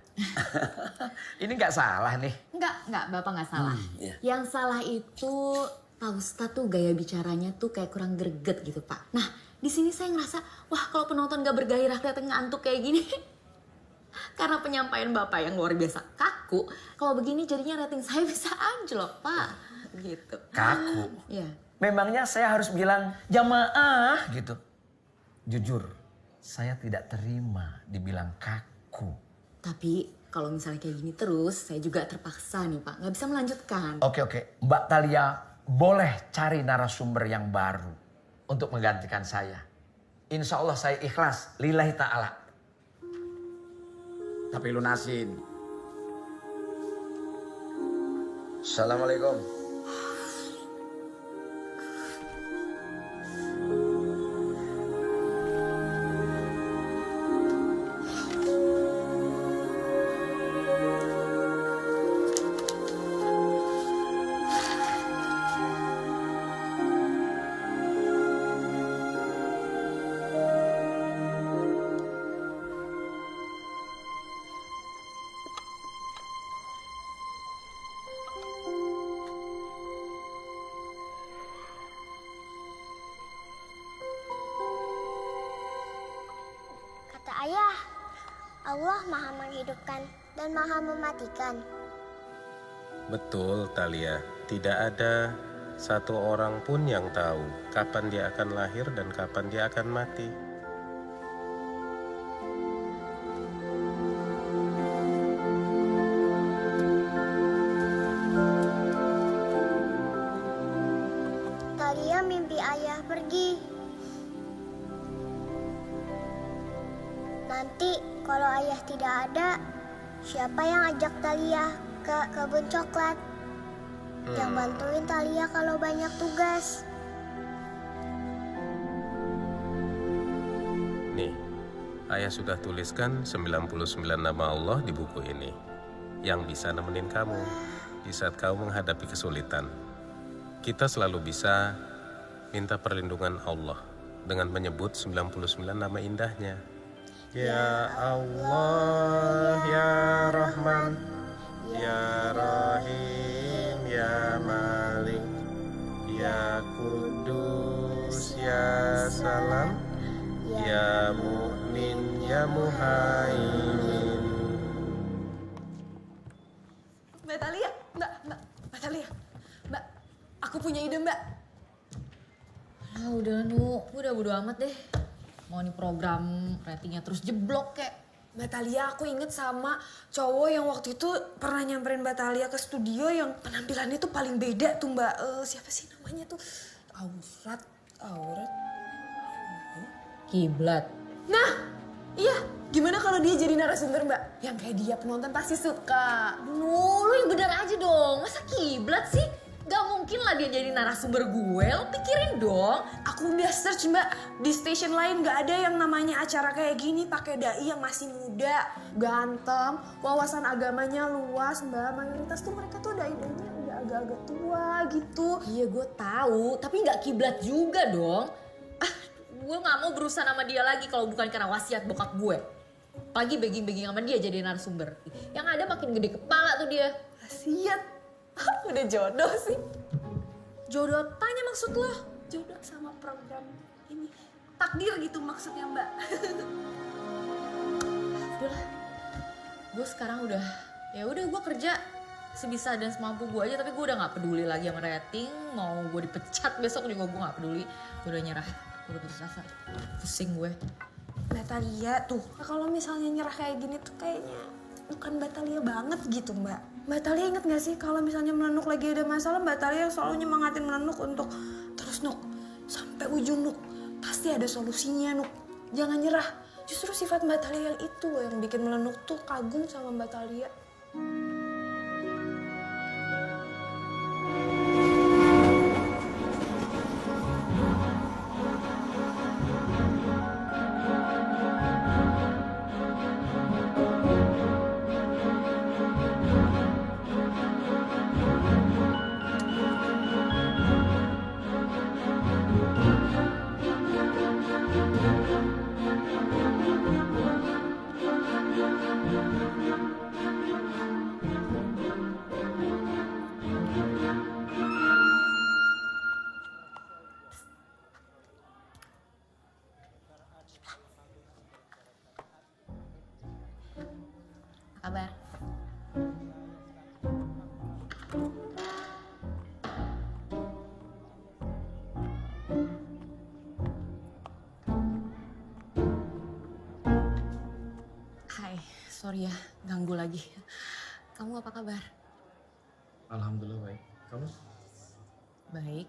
Ini nggak salah nih. Enggak, Bapak nggak salah. Iya. Yang salah itu Pak Ustadz tuh gaya bicaranya tuh kayak kurang greget gitu Pak. Nah, di sini saya ngerasa, wah kalau penonton nggak bergairah kelihatan ngantuk kayak gini. Karena penyampaian Bapak yang luar biasa kaku, kalau begini jadinya rating saya bisa anjlok, Pak. Gitu. Kaku? Iya. Memangnya saya harus bilang jamaah gitu? Jujur, saya tidak terima dibilang kaku. Tapi kalau misalnya kayak gini terus, saya juga terpaksa nih Pak, nggak bisa melanjutkan. Oke. Mbak Talia boleh cari narasumber yang baru untuk menggantikan saya. Insya Allah saya ikhlas, lillahi ta'ala. Tapi lunasin. Assalamualaikum. Kata ayah, Allah maha menghidupkan dan maha mematikan. Betul, Talia. Tidak ada satu orang pun yang tahu kapan dia akan lahir dan kapan dia akan mati. Talia mimpi ayah pergi. Nanti kalau ayah tidak ada, siapa yang ajak Talia ke kebun coklat? Yang bantuin Talia kalau banyak tugas. Nih, Ayah sudah tuliskan 99 nama Allah di buku ini yang bisa nemenin kamu di saat kamu menghadapi kesulitan. Kita selalu bisa minta perlindungan Allah dengan menyebut 99 nama indahnya. Ya Allah, Ya Rahman, Ya Rahim, Ya Malik, Ya Kudus, Ya Salam, Ya Mu'min, Ya Muhaimin. Mbak Thalia, Mbak Thalia. Mbak, aku punya ide, Mbak. Ah udah Nu, udah bodo amat deh. Mau nih program ratingnya terus jeblok kek. Mbak Thalia, aku inget sama cowok yang waktu itu pernah nyamperin Mbak Thalia ke studio yang penampilannya tuh paling beda tuh Mbak. Siapa sih namanya tuh? Aurat. Kiblat. Nah, iya. Gimana kalau dia jadi narasumber Mbak? Yang kayak dia penonton pasti suka. Lu yang bener aja dong. Masa kiblat sih? Gak mungkin lah dia jadi narasumber gue. Lo pikirin dong. Aku udah search Mbak. Di stasiun lain gak ada yang namanya acara kayak gini pakai dai yang masih muda, ganteng, wawasan agamanya luas Mbak. Mayoritas tuh mereka tuh dai-dainya udah agak-agak tua gitu. Iya gue tahu, tapi nggak kiblat juga dong. Gue nggak mau berurusan sama dia lagi kalau bukan karena wasiat bokap gue. Pagi begging-begging sama dia jadi narasumber. Yang ada makin gede kepala tuh dia. Wasiat. Udah jodoh sih. Jodoh apanya maksud lo? Jodoh sama program ini. Takdir gitu maksudnya Mbak. Udahlah. Gue sekarang udah gue kerja sebisa dan semampu gue aja, tapi gue udah nggak peduli lagi sama rating. Mau gue dipecat besok juga gue nggak peduli. Gue udah nyerah. Gue udah putus asa. Pusing gue. Mbak Thalia tuh, kalau misalnya nyerah kayak gini tuh kayaknya bukan Mbak Thalia banget gitu Mbak. Mbak Thalia inget gak sih kalau misalnya Melenuk lagi ada masalah, Mbak Thalia selalu nyemangatin Melenuk untuk terus Nuk, sampai ujung Nuk. Pasti ada solusinya Nuk. Jangan nyerah. Justru sifat Mbak Thalia yang itu loh yang bikin Melenuk tuh kagum sama Mbak Thalia. Kabar. Hai, sorry ya ganggu lagi. Kamu apa kabar? Alhamdulillah baik. Kamu? Baik.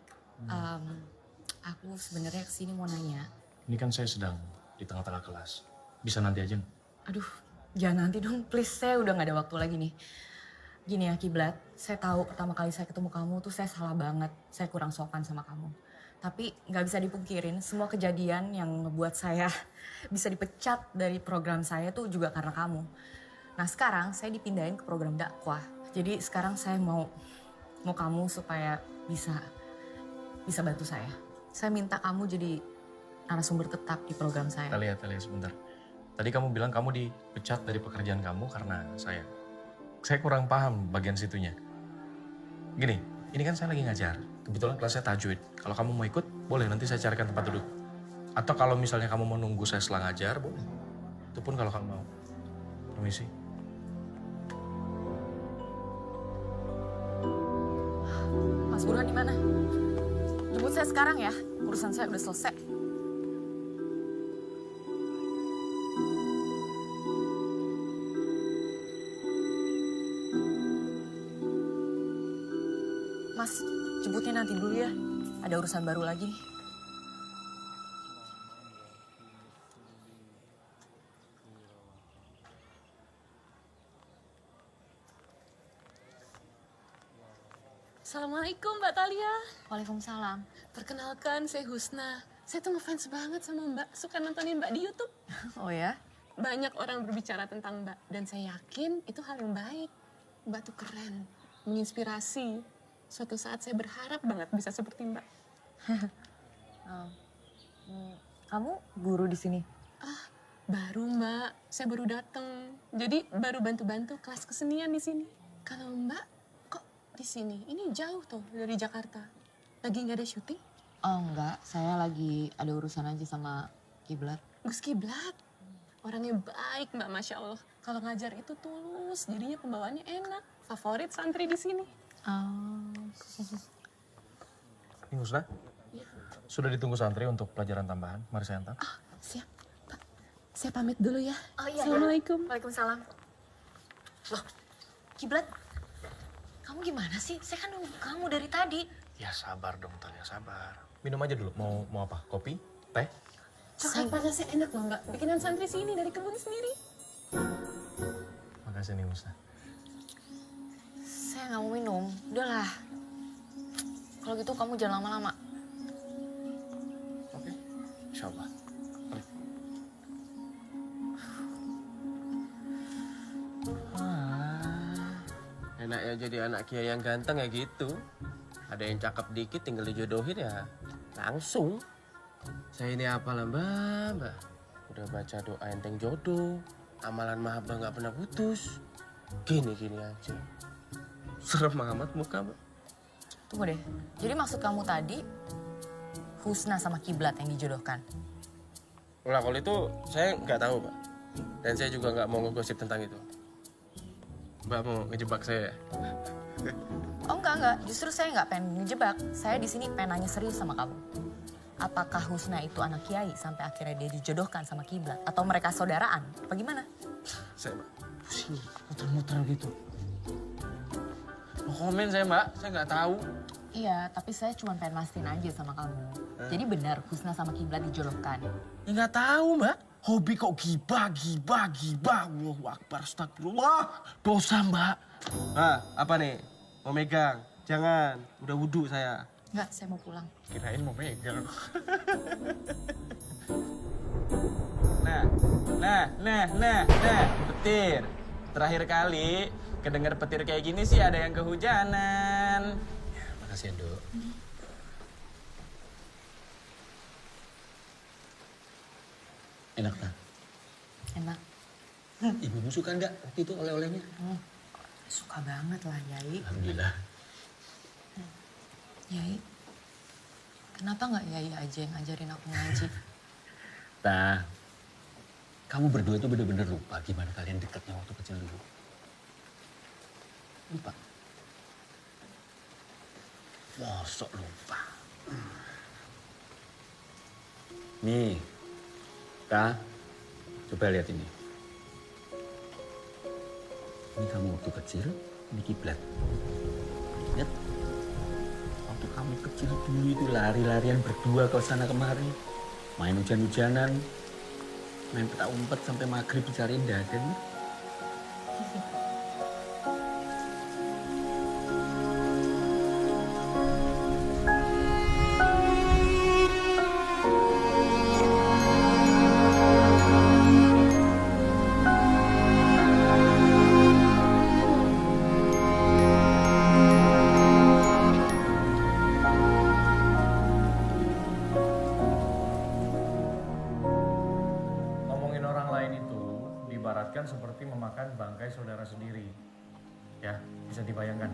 Aku sebenarnya kesini mau nanya. Ini kan saya sedang di tengah-tengah kelas. Bisa nanti aja? Aduh, jangan nanti dong, please. Saya udah gak ada waktu lagi nih. Gini ya, Kiblat. Saya tahu pertama kali saya ketemu kamu tuh saya salah banget. Saya kurang sopan sama kamu. Tapi gak bisa dipungkirin, semua kejadian yang ngebuat saya bisa dipecat dari program saya tuh juga karena kamu. Nah sekarang saya dipindahin ke program dakwah. Jadi sekarang saya mau kamu supaya bisa bantu saya. Saya minta kamu jadi narasumber tetap di program saya. Thalia, sebentar. Tadi kamu bilang kamu dipecat dari pekerjaan kamu karena saya. Saya kurang paham bagian situnya. Gini, ini kan saya lagi ngajar. Kebetulan kelasnya tajwid. Kalau kamu mau ikut, boleh nanti saya carikan tempat duduk. Atau kalau misalnya kamu mau nunggu saya setelah ngajar, boleh. Itu pun kalau kamu mau. Permisi. Mas Burhan di mana? Jemput saya sekarang ya. Urusan saya udah selesai. Mas, jemputnya nanti dulu ya. Ada urusan baru lagi nih. Assalamualaikum Mbak Thalia. Waalaikumsalam. Perkenalkan, saya Husna. Saya tuh ngefans banget sama Mbak. Suka nontonin Mbak di YouTube. Oh ya? banyak orang berbicara tentang Mbak. Dan saya yakin itu hal yang baik. Mbak tuh keren, menginspirasi. Suatu saat saya berharap banget bisa seperti Mbak. Kamu guru di sini? Baru Mbak, saya baru datang. Jadi baru bantu-bantu kelas kesenian di sini. Kalau Mbak kok di sini? Ini jauh tuh dari Jakarta. Lagi nggak ada syuting? Oh enggak, saya lagi ada urusan aja sama Kiblat. Gus Kiblat, orangnya baik Mbak, Masya Allah. Kalau ngajar itu tulus, jadinya pembawaannya enak. Favorit santri di sini. Ini Husna, sudah ditunggu santri untuk pelajaran tambahan. Mari saya antar. Siap, Pak. Saya pamit dulu ya. Oh iya. Assalamualaikum. Waalaikumsalam. Loh, Kiblat, kamu gimana sih? Saya kan nunggu kamu dari tadi. Ya sabar dong Talia, sabar. Minum aja dulu. Mau apa? Kopi? Teh? Coklat panasnya enak loh Mbak. Bikinan santri sini dari kebun sendiri. Makasih nih Husna. Saya nggak mau minum. Udahlah. Kalau gitu kamu jangan lama-lama. Oke, insya Allah. Enak ya jadi anak kiai yang ganteng ya gitu. Ada yang cakep dikit tinggal dijodohin ya langsung. Saya ini apalah mbak. Udah baca doa enteng jodoh. Amalan mahabbah nggak pernah putus. Gini aja. Serem amat muka mbak. Tunggu deh. Jadi maksud kamu tadi Husna sama Kiblat yang dijodohkan? Nah kalau itu saya nggak tahu mbak. Dan saya juga nggak mau ngegosip tentang itu. Mbak mau ngejebak saya? Oh enggak. Justru saya nggak pengen ngejebak. Saya di sini pengen nanya serius sama kamu. Apakah Husna itu anak kiai sampai akhirnya dia dijodohkan sama Kiblat? Atau mereka saudaraan? Apa gimana? Saya mbak pusing. Muter-muter gitu. Mau komen saya mbak, saya nggak tahu. Iya, tapi saya cuma pengen mastiin aja sama kamu. Jadi benar Husna sama Kiblat dijodohkan? Ya nggak tahu mbak. Hobi kok gibah. Allahu Akbar, astagfirullah. Dosa mbak. Apa nih? Mau megang? Jangan, udah wudhu saya. Enggak, saya mau pulang. Kirain mau megang. Nah, petir. Terakhir kali kedengar petir kayak gini sih ada yang kehujanan. Makasih ya, Dok. Enak tak? Enak. Ibumu suka nggak waktu itu oleh-olehnya? Suka banget lah, Yai. Alhamdulillah. Yai, kenapa nggak Yai aja yang ngajarin aku ngaji? Nah, kamu berdua itu bener-bener lupa gimana kalian dekatnya waktu kecil dulu. Lupa. Mosok lupa. Nih, Kak, coba lihat ini. Ini kamu waktu kecil, ini kiblat. Lihat. Waktu kamu kecil dulu itu lari-larian berdua ke sana kemari. Main hujan-hujanan, main petak umpet sampai maghrib dicariin daden. Ngomongin orang lain itu diibaratkan seperti memakan bangkai saudara sendiri. Ya, bisa dibayangkan.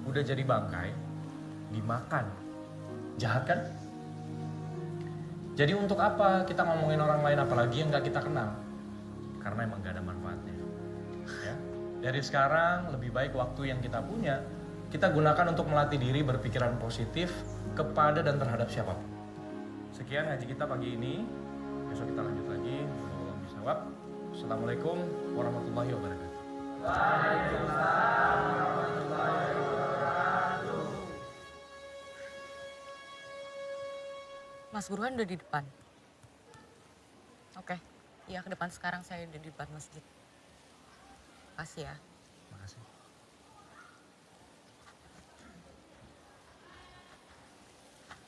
Udah jadi bangkai, dimakan. Jahat kan? Jadi untuk apa kita ngomongin orang lain apalagi yang nggak kita kenal? Karena emang nggak ada manfaatnya. Ya. Dari sekarang lebih baik waktu yang kita punya kita gunakan untuk melatih diri berpikiran positif kepada dan terhadap siapapun. Sekian ngaji kita pagi ini. Besok kita lanjut lagi. Assalamualaikum warahmatullahi wabarakatuh. Waalaikumsalam warahmatullahi wabarakatuh. Mas Burhan udah di depan. Oke, iya ke depan sekarang saya udah di depan masjid. Makasih ya. Makasih.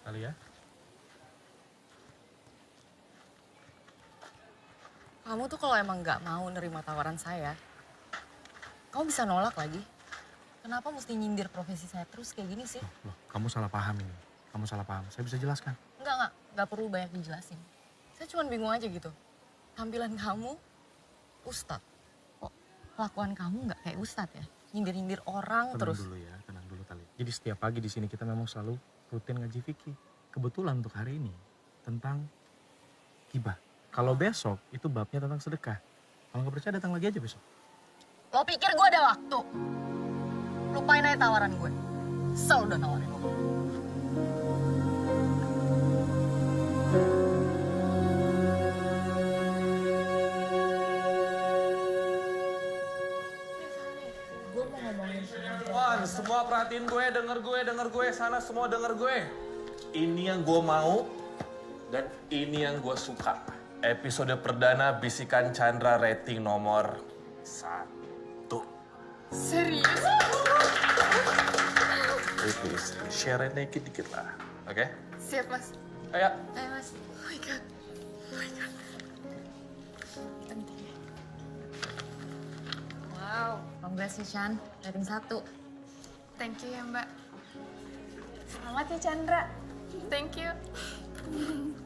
Alia? Kamu tuh kalau emang nggak mau nerima tawaran saya, kamu bisa nolak lagi. Kenapa mesti nyindir profesi saya terus kayak gini sih? Loh, kamu salah paham ini. Kamu salah paham. Saya bisa jelaskan. Nggak perlu banyak dijelasin. Saya cuma bingung aja gitu. Tampilan kamu ustadz. Kok kelakuan kamu nggak kayak ustadz ya? Nyindir-nyindir orang terus. Tenang dulu Tali. Jadi setiap pagi di sini kita memang selalu rutin ngaji fikih. Kebetulan untuk hari ini tentang hibah. Kalau besok itu babnya tentang sedekah. Kalau nggak percaya datang lagi aja besok. Lo pikir gue ada waktu? Lupain aja tawaran gue. Sel udah nawarin lo. Gue mau ngomongin Semua perhatiin gue, denger gue, sana semua denger gue. Ini yang gue mau dan ini yang gue suka. Episode perdana Bisikan Chandra rating nomor 1. Serius? Please, share dikit lah, oke? Siap, Mas. Ayo. Ayo, Mas. Oh my God. Oh my God. Wow, congrats ya, Chan. Rating 1. Thank you ya, Mbak. Selamat ya Chandra. Thank you.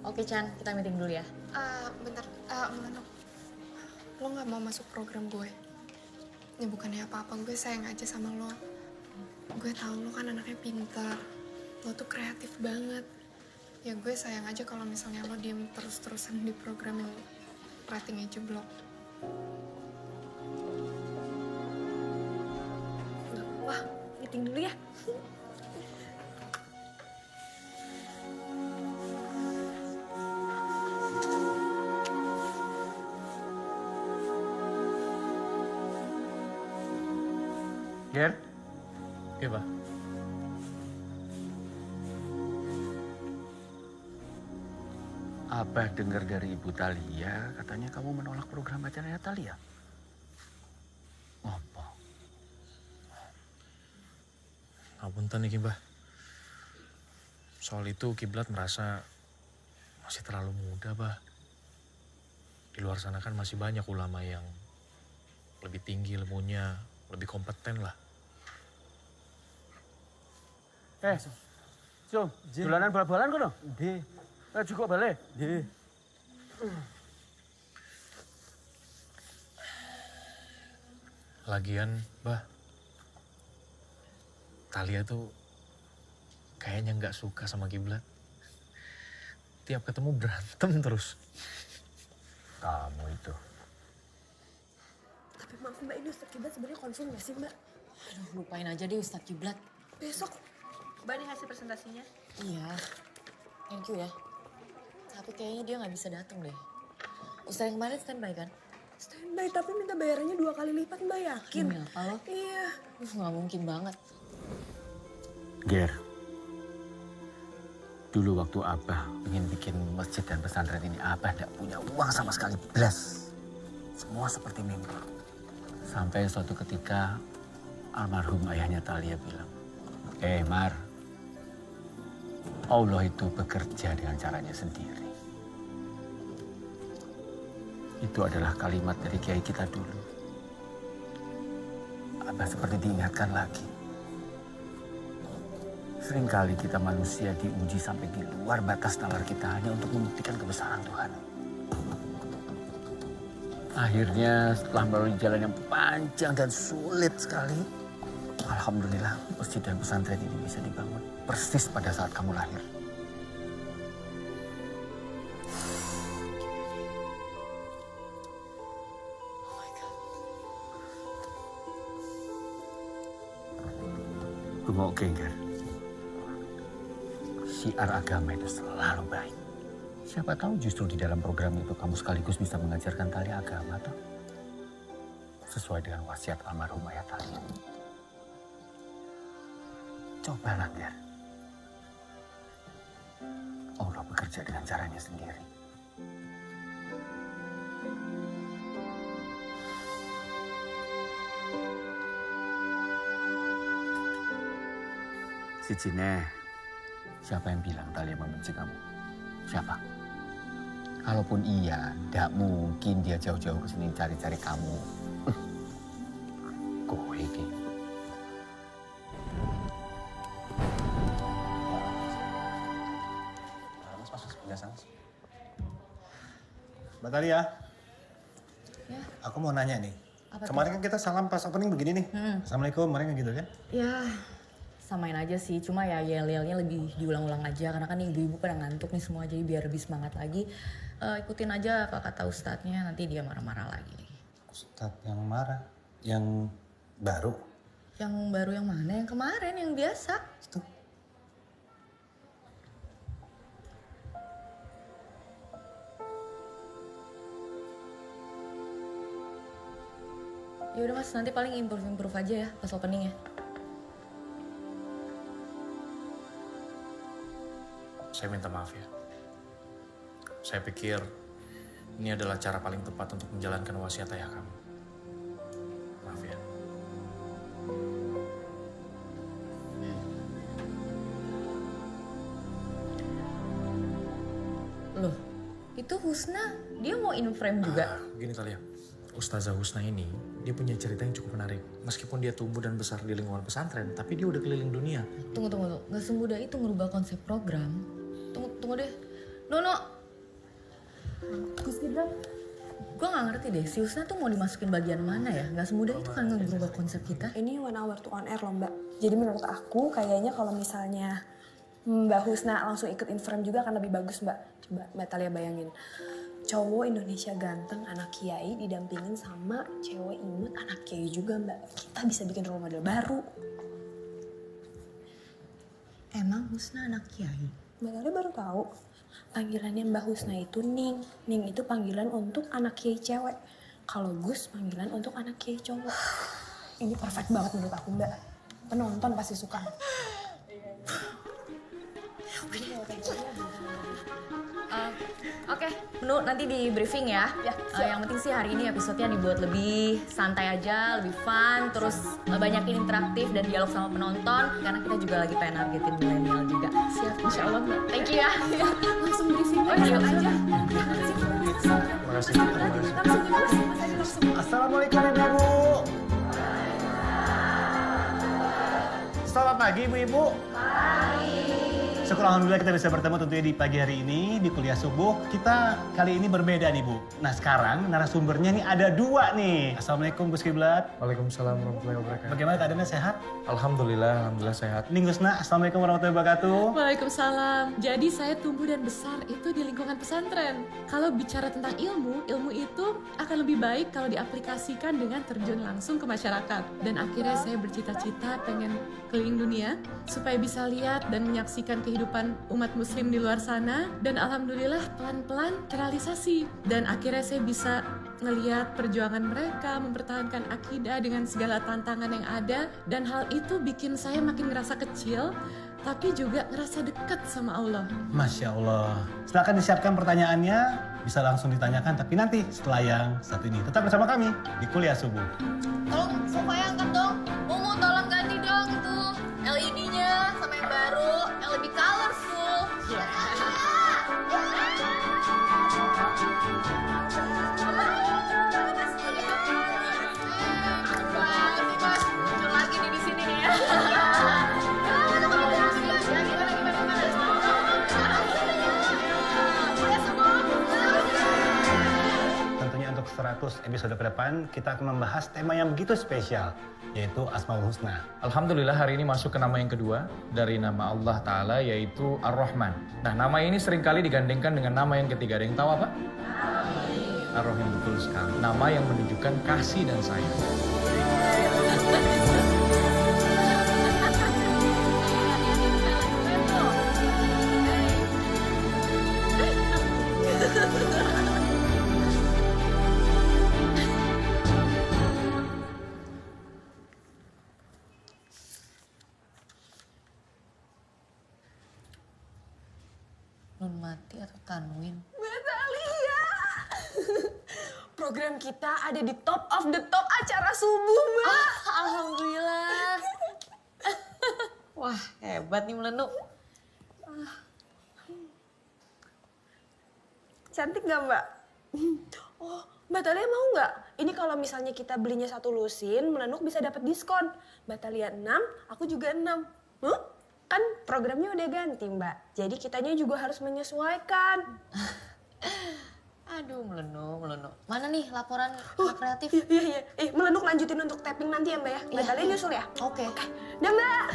Oke, Chan. Kita meeting dulu ya. Bentar, Melenuk. Lo gak mau masuk program gue? Ya bukannya apa-apa, gue sayang aja sama lo. Gue tahu lo kan anaknya pintar. Lo tuh kreatif banget. Ya gue sayang aja kalau misalnya lo diem terus-terusan di program yang ratingnya jeblok. Wah, meeting dulu ya. Ger? Oke, Pak. Abah dengar dari Ibu Talia, katanya kamu menolak program acaranya Talia. Apa? Ngapunten nih, Mbah. Soal itu Kiblat merasa masih terlalu muda, Bah. Di luar sana kan masih banyak ulama yang lebih tinggi ilmunya, lebih kompeten lah. Cung, dolanan bal-balan kono? Nggih. Cukup balik? Nggih. Lagian, Bah, Talia tuh kayaknya nggak suka sama Kiblat. Tiap ketemu berantem terus. Kamu itu. Tapi maaf Mbak, ini Ustadz Kiblat sebenarnya confirm gak sih Mbak? Aduh, lupain aja deh Ustadz Kiblat. Besok. Mbak nih hasil presentasinya. Iya, thank you ya. Tapi kayaknya dia nggak bisa datang deh. Ustadz yang kemarin standby kan? Standby, tapi minta bayarannya 2 kali lipat Mbak, yakin? Demi apa lo? Iya. Nggak mungkin banget. Ger, dulu waktu Abah ingin bikin masjid dan pesantren ini, Abah tidak punya uang sama sekali, belas. Semua seperti mimpi. Sampai suatu ketika almarhum ayahnya Talia bilang, Mar, Allah itu bekerja dengan caranya sendiri. Itu adalah kalimat dari kiai kita dulu. Abah seperti diingatkan lagi. Seringkali kita manusia diuji sampai di luar batas nalar kita hanya untuk membuktikan kebesaran Tuhan. Akhirnya setelah melalui jalan yang panjang dan sulit sekali, alhamdulillah masjid dan pesantren ini bisa dibangun persis pada saat kamu lahir. Rumah Gengger. Syiar agama itu selalu baik. Siapa tahu justru di dalam program itu kamu sekaligus bisa mengajarkan tali agama, toh? Sesuai dengan wasiat almarhum ayah Talia. Cobalah, Ger. Allah bekerja dengan caranya sendiri. Si Cine, siapa yang bilang Talia membenci kamu? Siapa? Kalaupun iya, tidak mungkin dia jauh-jauh ke sini cari-cari kamu. Kowe iki. Mbak Talia, Ya. aku mau nanya nih. Apa tuh? Kemarin kan kita salam pas opening begini nih. Assalamualaikum, kemarin kan gitu kan? Ya, samain aja sih. Cuma ya yel-yelnya lebih diulang-ulang aja. Karena kan ibu-ibu pada ngantuk nih semua. Jadi biar lebih semangat lagi. Ikutin aja apa kata ustadznya. Nanti dia marah-marah lagi. Ustadz yang marah? Yang baru? Yang baru yang mana? Yang kemarin, yang biasa. Ya udah mas, nanti paling improve aja ya pas opening ya. Saya minta maaf ya. Saya pikir ini adalah cara paling tepat untuk menjalankan wasiat ayah kamu. Maaf ya. Loh, itu Husna, dia mau in frame juga? Gini Talia, Ustazah Husna ini, dia punya cerita yang cukup menarik. Meskipun dia tumbuh dan besar di lingkungan pesantren, tapi dia udah keliling dunia. Tunggu. Nggak semudah itu ngerubah konsep program. Tunggu deh. Nono. Gus Gibran. Gue nggak ngerti deh, si Husna tuh mau dimasukin bagian mana ya? Nggak semudah itu kan ngerubah konsep kita. Ini 1 hour to on air loh Mbak. Jadi menurut aku kayaknya kalau misalnya Mbak Husna langsung ikut in frame juga akan lebih bagus Mbak. Coba Mbak Talia bayangin. Cowok Indonesia ganteng, anak kiai didampingin sama cewek imut, anak kiai juga Mbak. Kita bisa bikin role model baru. Emang Husna anak kiai? Mbak Talia baru tahu. Panggilannya Mbak Husna itu Ning. Ning itu panggilan untuk anak kiai cewek. Kalau Gus panggilan untuk anak kiai cowok. Ini perfect banget menurut aku Mbak. Penonton pasti suka. Oke, Menu nanti di briefing ya. Yang penting sih hari ini episodenya dibuat lebih santai aja, lebih fun, terus banyakin interaktif dan dialog sama penonton. Karena kita juga lagi pengen nargetin milenial juga. Siap, insya Allah Mbak. Thank you ya. Langsung briefing siap aja. Terima kasih. Assalamualaikum Ibu-Ibu. Selamat pagi Ibu-Ibu. Syukur alhamdulillah kita bisa bertemu tentunya di pagi hari ini di kuliah subuh. Kita kali ini berbeda nih Bu. Nah sekarang narasumbernya nih ada 2 nih. Assalamualaikum Gus Kiblat. Waalaikumsalam warahmatullahi wabarakatuh. Bagaimana keadaannya, sehat? Alhamdulillah sehat. Ning Gusna, Assalamualaikum warahmatullahi wabarakatuh. Waalaikumsalam. Jadi saya tumbuh dan besar itu di lingkungan pesantren. Kalau bicara tentang ilmu itu akan lebih baik kalau diaplikasikan dengan terjun langsung ke masyarakat. Dan akhirnya saya bercita-cita pengen keliling dunia supaya bisa lihat dan menyaksikan kehidupan umat muslim di luar sana. Dan alhamdulillah pelan-pelan terrealisasi. Dan akhirnya saya bisa ngelihat perjuangan mereka mempertahankan akidah dengan segala tantangan yang ada. Dan hal itu bikin saya makin ngerasa kecil, tapi juga ngerasa dekat sama Allah. Masya Allah. Silakan disiapkan pertanyaannya, bisa langsung ditanyakan, tapi nanti setelah yang satu ini. Tetap bersama kami di Kuliah Subuh. Tolong sofanya angkat dong. Mumu tolong ganti dong itu LED-nya sama yang baru, yang lebih colorful. Muncul lagi nih di sini nih ya. Tentunya untuk 100 episode ke depan, kita akan membahas tema yang begitu spesial, yaitu Asmaul Husna. Alhamdulillah hari ini masuk ke nama yang kedua dari nama Allah Ta'ala yaitu Ar-Rahman. Nah nama ini seringkali digandengkan dengan nama yang ketiga. Ada yang tahu apa? Ar-Rahim, betul sekali. Nama yang menunjukkan kasih dan sayang. Nun Mati atau Tanwin? Mbak Talia. Program kita ada di top of the top acara subuh, Mbak. Alhamdulillah. Wah, hebat nih Melenu. Cantik nggak Mbak? Oh, Mbak Talia mau nggak? Ini kalau misalnya kita belinya 1 lusin, Melenuk bisa dapat diskon. Mbak Talia 6, aku juga 6. Kan programnya udah ganti Mbak. Jadi kitanya juga harus menyesuaikan. Aduh, Melenuk. Mana nih laporan kreatif? Iya. Melenuk lanjutin untuk tapping nanti ya Mbak ya. Mbak Talia nyusul ya? Oke. Dah Mbak.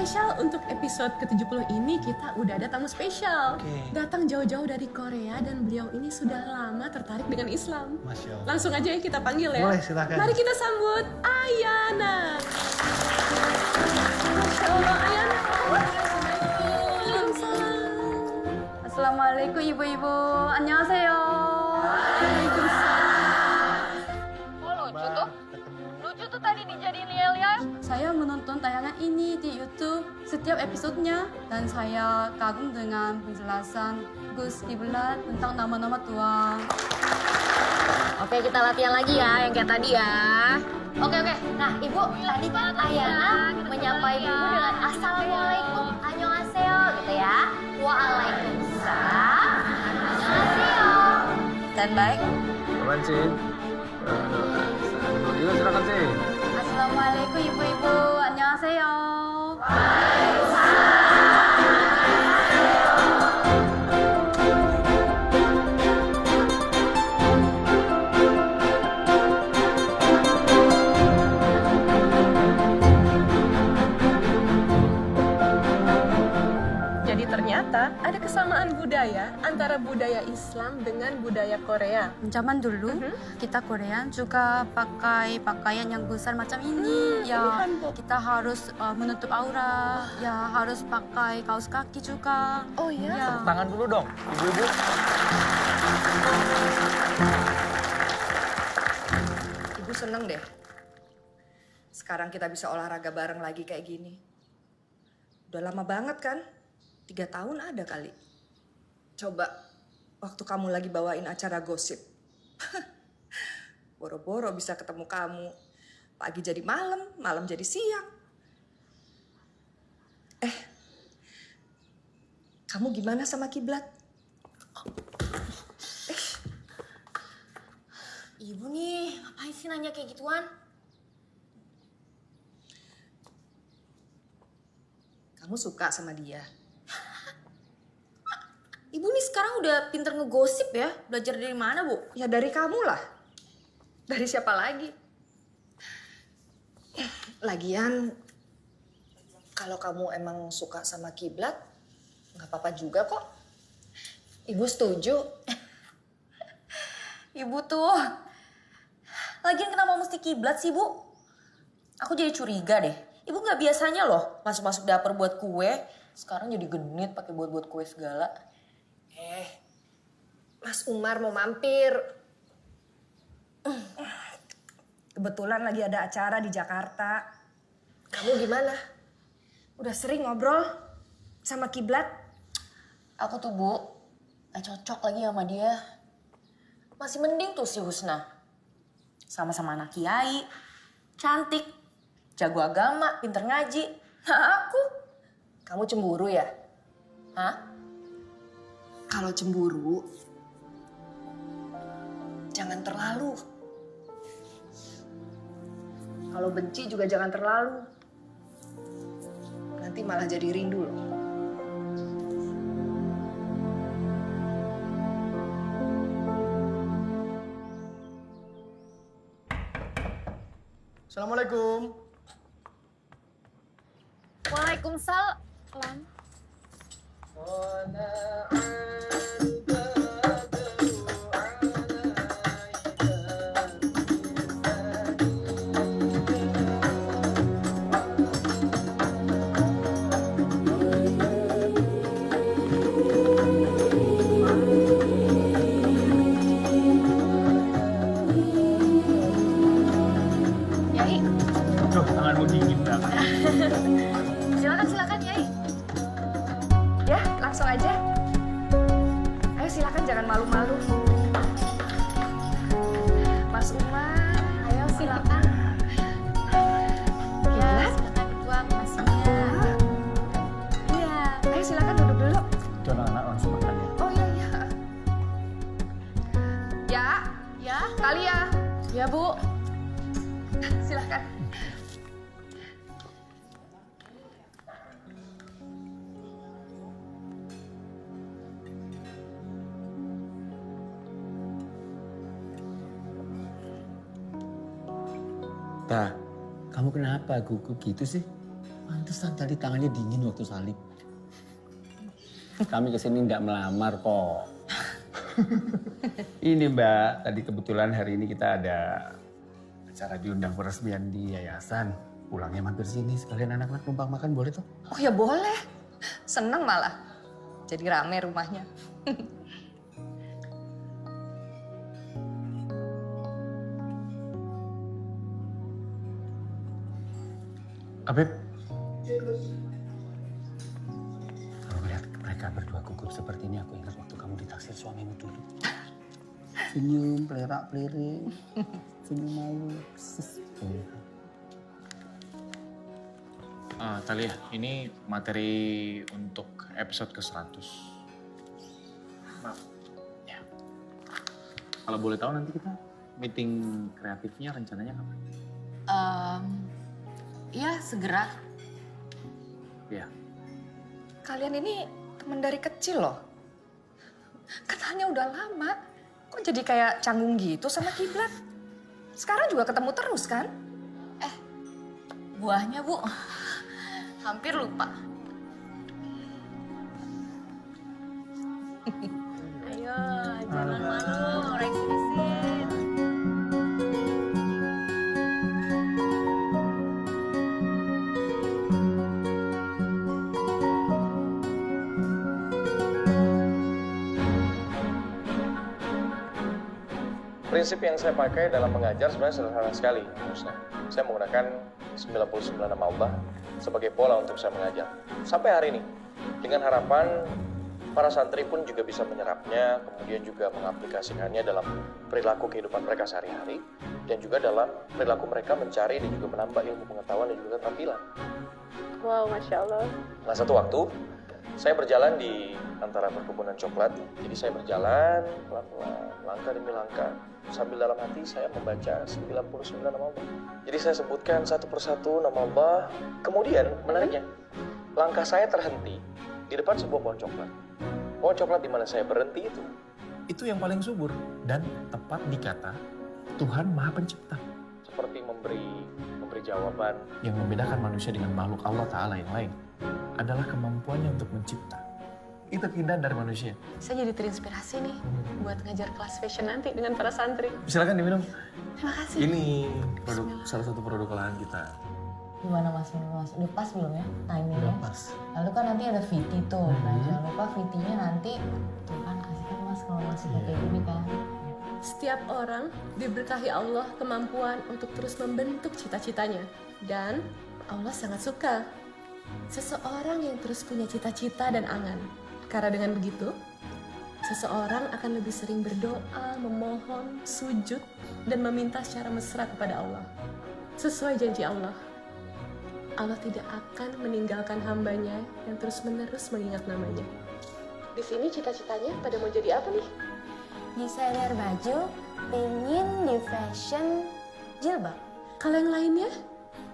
Spesial untuk episode ke-70 ini kita udah ada tamu spesial. Datang jauh-jauh dari Korea dan beliau ini sudah lama tertarik dengan Islam. Masya Allah. Langsung aja ya kita panggil ya. Boleh, silakan. Mari kita sambut Ayana. Masya Allah, Ayana. Assalamualaikum ibu-ibu. Annyeonghaseyo. Lucu tuh tadi dijadiin Lia-Lia. Saya menonton tayangan ini di YouTube setiap episodenya dan saya kagum dengan penjelasan Gus Kiblat tentang nama-nama Tuhan. Oke, kita latihan lagi ya, yang kayak tadi ya. Oke. Nah, Ibu, tadi kan Ayana menyapa Ibu dengan Assalamualaikum, annyeonghaseyo gitu ya. Waalaikumsalam, annyeonghaseyo. Standby. Apaan sih? Iya, silakan sih. Assalamualaikum ibu-ibu. Annyeonghaseyo. Jadi ternyata ada kesamaan budaya antara budaya Islam dengan budaya Korea. Zaman dulu kita Korea juga pakai pakaian yang besar macam ini. Ya, kita harus menutup aurat. Ya, harus pakai kaos kaki juga. Oh iya. Tangan dulu dong, ibu-ibu. Ibu seneng deh. Sekarang kita bisa olahraga bareng lagi kayak gini. Udah lama banget kan? 3 tahun ada kali. Coba waktu kamu lagi bawain acara gosip. Boro-boro bisa ketemu kamu. Pagi jadi malam, malam jadi siang. Kamu gimana sama Kiblat? Ibu nih, ngapain sih nanya kayak gituan? Kamu suka sama dia? Ibu nih sekarang udah pinter ngegosip ya. Belajar dari mana, Bu? Ya dari kamu lah. Dari siapa lagi? Lagian, kalau kamu emang suka sama Kiblat, nggak apa-apa juga kok. Ibu setuju. Ibu tuh. Lagian kenapa mesti Kiblat sih, Bu? Aku jadi curiga deh. Ibu nggak biasanya loh masuk-masuk dapur buat kue. Sekarang jadi genit pakai buat-buat kue segala. Mas Umar mau mampir. Kebetulan lagi ada acara di Jakarta. Kamu gimana? Udah sering ngobrol sama Kiblat? Aku tuh, Bu, gak cocok lagi sama dia. Masih mending tuh si Husna. Sama-sama anak kiai, cantik, jago agama, pinter ngaji. Nah aku. Kamu cemburu ya? Hah? Kalau cemburu, jangan terlalu. Kalau benci juga jangan terlalu. Nanti malah jadi rindu loh. Assalamualaikum. Waalaikumsalam. Yai. Duh, tanganmu dingin banget. Silakan Yai. Ya, langsung aja. Ayo silakan, jangan malu-malu. Tah, kamu kenapa gugup gitu sih? Pantesan tadi tangannya dingin waktu salib. Kami kesini nggak melamar kok. Ini Mbak, tadi kebetulan hari ini kita ada acara diundang peresmian di yayasan. Pulangnya mampir sini, sekalian anak-anak numpang makan boleh tuh? Oh ya boleh. Seneng malah. Jadi rame rumahnya. Abib. Kalau melihat mereka berdua gugup seperti ini, aku ingat waktu kamu ditaksir suamimu dulu. Senyum, pelerak-pelirik, senyum malu. Talia, ini materi untuk episode ke-100. Maaf. Ya. Kalau boleh tahu nanti kita meeting kreatifnya rencananya kapan? Ya segera. Iya. Kalian ini teman dari kecil loh. Kenalnya udah lama. Kok jadi kayak canggung gitu sama Kiblat? Sekarang juga ketemu terus kan? Buahnya, Bu. Hampir lupa. Ayo, jangan malu, reksisin. Prinsip yang saya pakai dalam mengajar sebenarnya sederhana sekali, Ustaz. Saya menggunakan 99 nama Allah sebagai pola untuk saya mengajar. Sampai hari ini, dengan harapan para santri pun juga bisa menyerapnya, kemudian juga mengaplikasikannya dalam perilaku kehidupan mereka sehari-hari, dan juga dalam perilaku mereka mencari dan juga menambah ilmu pengetahuan dan juga keterampilan. Wow, Masya Allah. Nah, satu waktu, saya berjalan di antara perkebunan coklat. Jadi saya berjalan pelan-pelan, langkah demi langkah. Sambil dalam hati saya membaca 99 nama Allah. Jadi saya sebutkan satu persatu nama Allah. Kemudian, menariknya, langkah saya terhenti di depan sebuah pohon coklat. Pohon coklat di mana saya berhenti itu yang paling subur. Dan tepat dikata, Tuhan Maha Pencipta. Seperti memberi jawaban yang membedakan manusia dengan makhluk Allah Ta'ala yang lain adalah kemampuannya untuk mencipta. Itu keindahan dari manusia. Saya jadi terinspirasi nih buat ngajar kelas fashion nanti dengan para santri. Silakan diminum. Terima kasih. Ini salah satu produk olahan kita. Gimana Mas? Udah pas belum ya timingnya? Udah pas. Lalu kan nanti ada VT tuh. Nah jangan lupa VT-nya nanti tuh kan kasihkan Mas kalau masih kayak gini kan. Setiap orang diberkahi Allah kemampuan untuk terus membentuk cita-citanya. Dan Allah sangat suka seseorang yang terus punya cita-cita dan angan. Karena dengan begitu, seseorang akan lebih sering berdoa, memohon, sujud, dan meminta secara mesra kepada Allah. Sesuai janji Allah, Allah tidak akan meninggalkan hambanya yang terus-menerus mengingat namanya. Di sini cita-citanya pada mau jadi apa nih? Desainer baju, pengen di fashion jilbab. Kalau yang lainnya?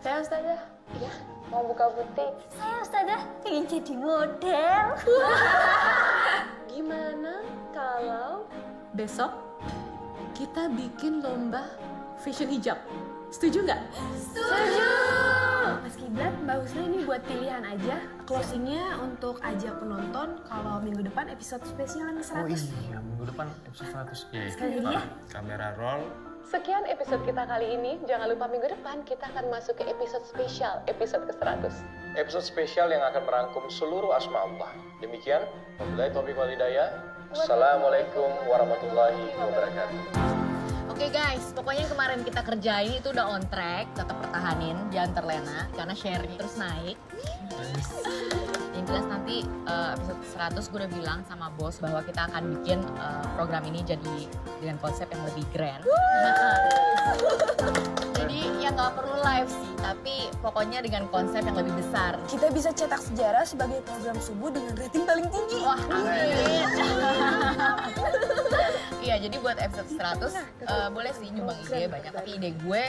Saya Ustazah. Iya. Mau buka butik. Saya Ustazah pengen jadi model. Gimana kalau besok kita bikin lomba fashion hijab? Setuju nggak? Setuju! Mas Kiblat, Mbak Husna ini buat pilihan aja. Closingnya untuk ajak penonton kalau minggu depan episode spesial yang 100. Oh iya, minggu depan episode 100. Ya, Sekali lagi ya. Kamera roll. Sekian episode kita kali ini. Jangan lupa minggu depan kita akan masuk ke episode spesial, episode ke-100. Episode spesial yang akan merangkum seluruh asma Allah. Demikian, wabillahi taufiq wal hidayah. Assalamualaikum warahmatullahi wabarakatuh. Oke guys, pokoknya yang kemarin kita kerjain itu udah on track, tetap pertahanin, jangan terlena karena share-nya terus naik. Yang jelas nanti episode 100 gue udah bilang sama bos bahwa kita akan bikin program ini jadi dengan konsep yang lebih grand. Jadi ya nggak perlu live sih, tapi pokoknya dengan konsep yang lebih besar. Kita bisa cetak sejarah sebagai program subuh dengan rating paling tinggi. Wah, amin. Iya, jadi buat episode 100 boleh sih nyumbang ide banyak, tapi ide gue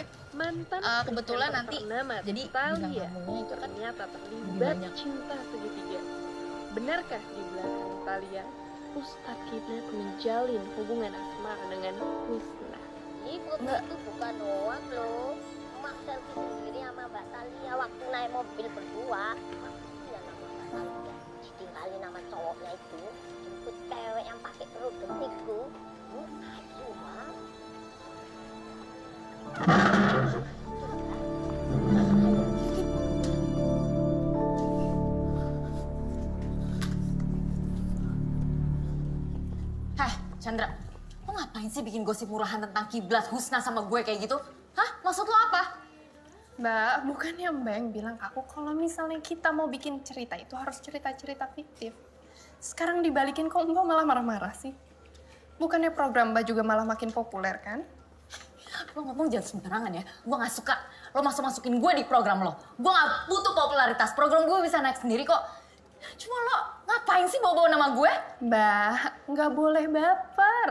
kebetulan nanti jadi Talia ngomongnya itu kan ternyata terlibat cinta segitiga. Benarkah di belakang Talia Ustadz Kiblat menjalin hubungan asmara dengan Husna? Ibu itu bukan doang loh. Mak selfie sendiri sama Mbak Talia waktu naik mobil berdua. Mak iya nama Mbak Talia. Ditinggalin sama cowoknya itu. Jemput cewek yang pakai kerudung itu. Ayo, Mak. Heh, Chandra, lo ngapain sih bikin gosip murahan tentang kiblat Husna sama gue kayak gitu? Hah? Maksud lo apa? Mbak, bukannya Mbak yang bilang ke aku kalau misalnya kita mau bikin cerita itu harus cerita-cerita fiktif. Sekarang dibalikin kok Mbak malah marah-marah sih? Bukannya program Mbak juga malah makin populer kan? Lo ngomong jangan sembarangan ya. Gue gak suka lo masuk-masukin gue di program lo. Gue gak butuh popularitas. Program gue bisa naik sendiri kok. Cuma lo ngapain sih bawa-bawa nama gue? Mbak, nggak boleh baper.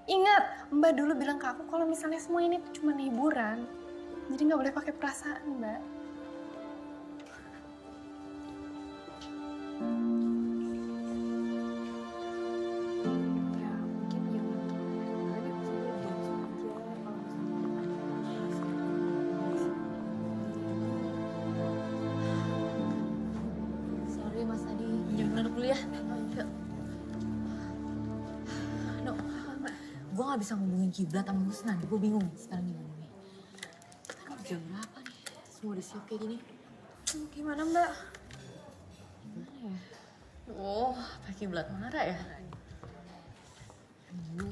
Ingat, Mbak dulu bilang ke aku kalau misalnya semua ini tuh cuma hiburan. Jadi nggak boleh pakai perasaan, Mbak. Sorry Mas Adi, jangan dulu ya. Yuk. No, gue gak bisa ngomongin kiblat sama Husna nih. Gue bingung sekarang nih ngomongnya. Kita jam berapa nih? Semua udah siap kayak gini. Gimana Mbak? Gimana ya? Oh, Pak Kiblat marah ya? I knew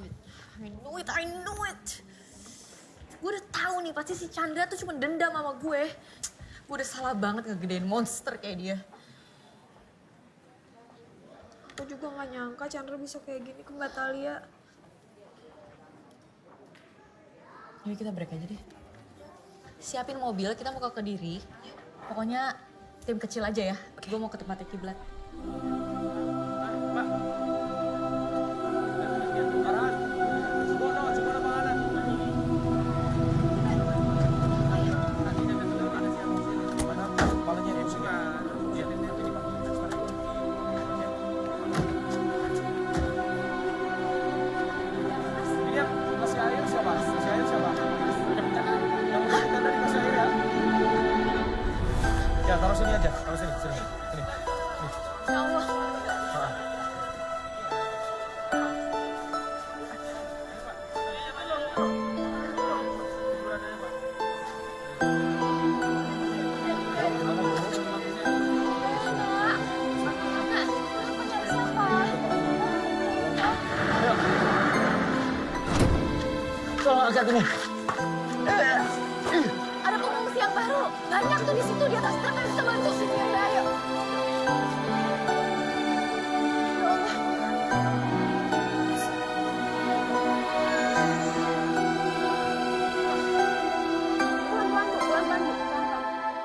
it. Gue udah tahu nih, pasti si Chandra tuh cuma dendam sama gue. Gue udah salah banget ngegedein monster kayak dia. Aku juga gak nyangka Chandra bisa kayak gini ke Mbak Talia. Yuk kita break aja deh. Siapin mobil, kita mau ke Kediri. Pokoknya tim kecil aja ya. Gue mau ke tempatnya Kiblat. Ya, taruh sini aja. Taruh sini. Sini. Ya Allah. Tolong angkat ini. Ada pengungsi yang baru. Banyak tuh di situ di atas truk yang bisa bantu. Sini ya, ayo.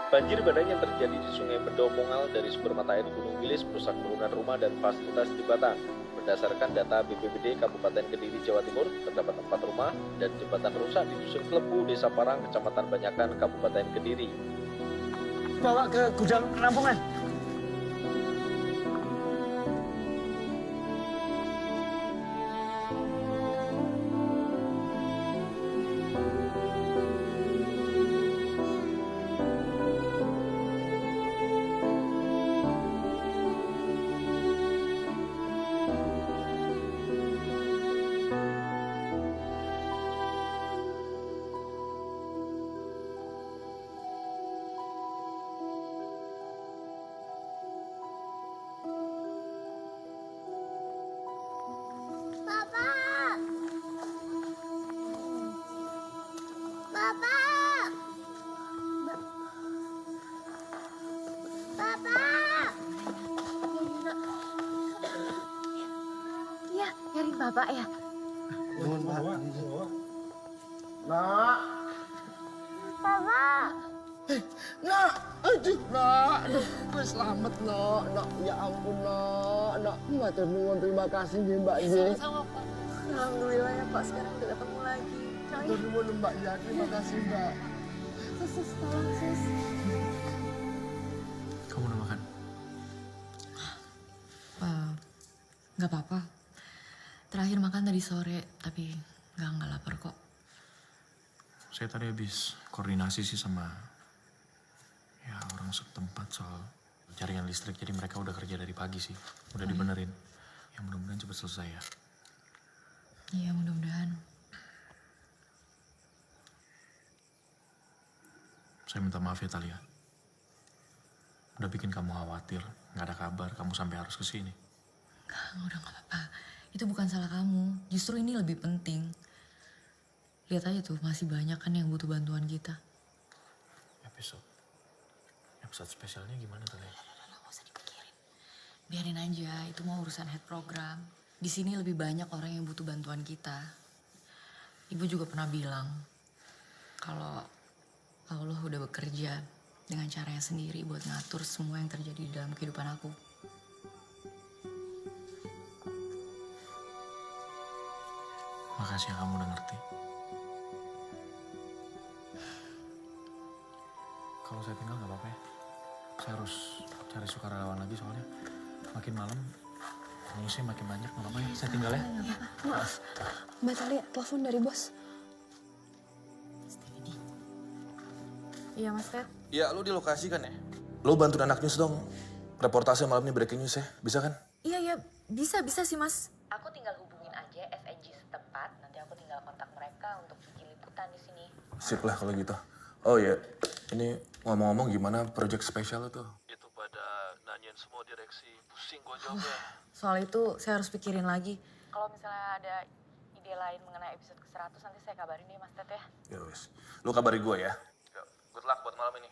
Banjir bandang yang terjadi di Sungai Bedomongal dari sumber mata air Gunung Wilis merusak puluhan rumah dan fasilitas jembatan. Berdasarkan data BPBD Kabupaten Kediri, Jawa Timur, terdapat 4 rumah dan jembatan rusak di Dusun Klepu, Desa Parang, Kecamatan Banyakan, Kabupaten Kediri. Bawa ke gudang penampungan. Bapak! Bapak! Bapak! Iya, nyariin bapak ya. Nak. Bapak! Nak, aduh, nak, aduh, gue selamat, nak, ya ampun, nak, matur nuwun, terima kasih nih, Mbak Ye. Sama-sama, Pak. Alhamdulillah ya, Pak, sekarang udah ketemu lagi. Matur nuwun, Mbak Ye, terima kasih, Mbak. Sus, tolong, Sus. Kamu udah makan? Nggak apa-apa. Terakhir makan tadi sore, tapi nggak lapar kok. Saya tadi habis koordinasi sih sama ya orang setempat soal jaringan listrik. Jadi mereka udah kerja dari pagi sih. Udah dibenerin. Ya mudah-mudahan cepat selesai ya. Iya, mudah-mudahan. Saya minta maaf ya Talia. Udah bikin kamu khawatir. Nggak ada kabar kamu sampai harus kesini. Udah gak apa-apa. Itu bukan salah kamu. Justru ini lebih penting. Lihat aja tuh, masih banyak kan yang butuh bantuan kita. Episode spesialnya gimana Talia? Gak usah dipikirin. Biarin aja, itu mau urusan head program. Di sini lebih banyak orang yang butuh bantuan kita. Ibu juga pernah bilang kalau Allah udah bekerja dengan caranya sendiri buat ngatur semua yang terjadi di dalam kehidupan aku. Makasih ya kamu udah ngerti. Kalau saya tinggal nggak apa-apa ya. Saya harus cari sukarelawan lagi soalnya makin malam pengungsi makin banyak. Nggak apa-apa ya, saya tinggal ya. Maaf, Mbak Talia, telepon dari bos. Iya Mas Ted. Ya, lu di lokasi kan ya? Lu bantuin anak news dong. Reportase malam ini breaking news ya, bisa kan? Iya, bisa sih Mas. Aku tinggal hubungin aja SNG setempat, nanti aku tinggal kontak mereka untuk bikin liputan di sini. Sip lah kalau gitu. Oh ya, ini ngomong-ngomong gimana project spesial itu? Itu pada nanyain semua direksi, pusing gua jawabnya. Soal itu saya harus pikirin lagi. Kalau misalnya ada ide lain mengenai episode ke-100, nanti saya kabarin deh Mas Ted ya. Ya wes, lu kabari gua ya. Good luck buat malam ini.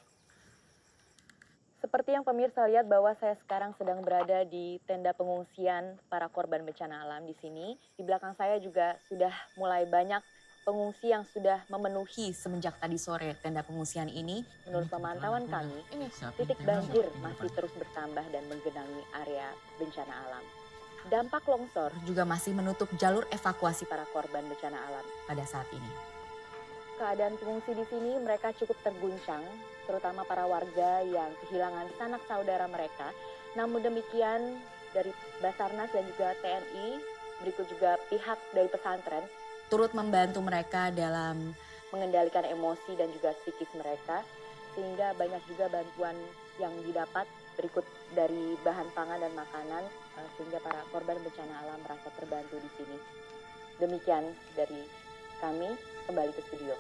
Seperti yang pemirsa lihat bahwa saya sekarang sedang berada di tenda pengungsian para korban bencana alam di sini. Di belakang saya juga sudah mulai banyak pengungsi yang sudah memenuhi semenjak tadi sore tenda pengungsian ini. Menurut pemantauan kami, titik banjir masih terus bertambah dan menggenangi area bencana alam. Dampak longsor juga masih menutup jalur evakuasi para korban bencana alam pada saat ini. Keadaan pengungsi di sini mereka cukup terguncang, terutama para warga yang kehilangan sanak saudara mereka. Namun demikian dari Basarnas dan juga TNI, berikut juga pihak dari pesantren, turut membantu mereka dalam mengendalikan emosi dan juga psikis mereka, sehingga banyak juga bantuan yang didapat berikut dari bahan pangan dan makanan, sehingga para korban bencana alam merasa terbantu di sini. Demikian dari kami, kembali ke studio.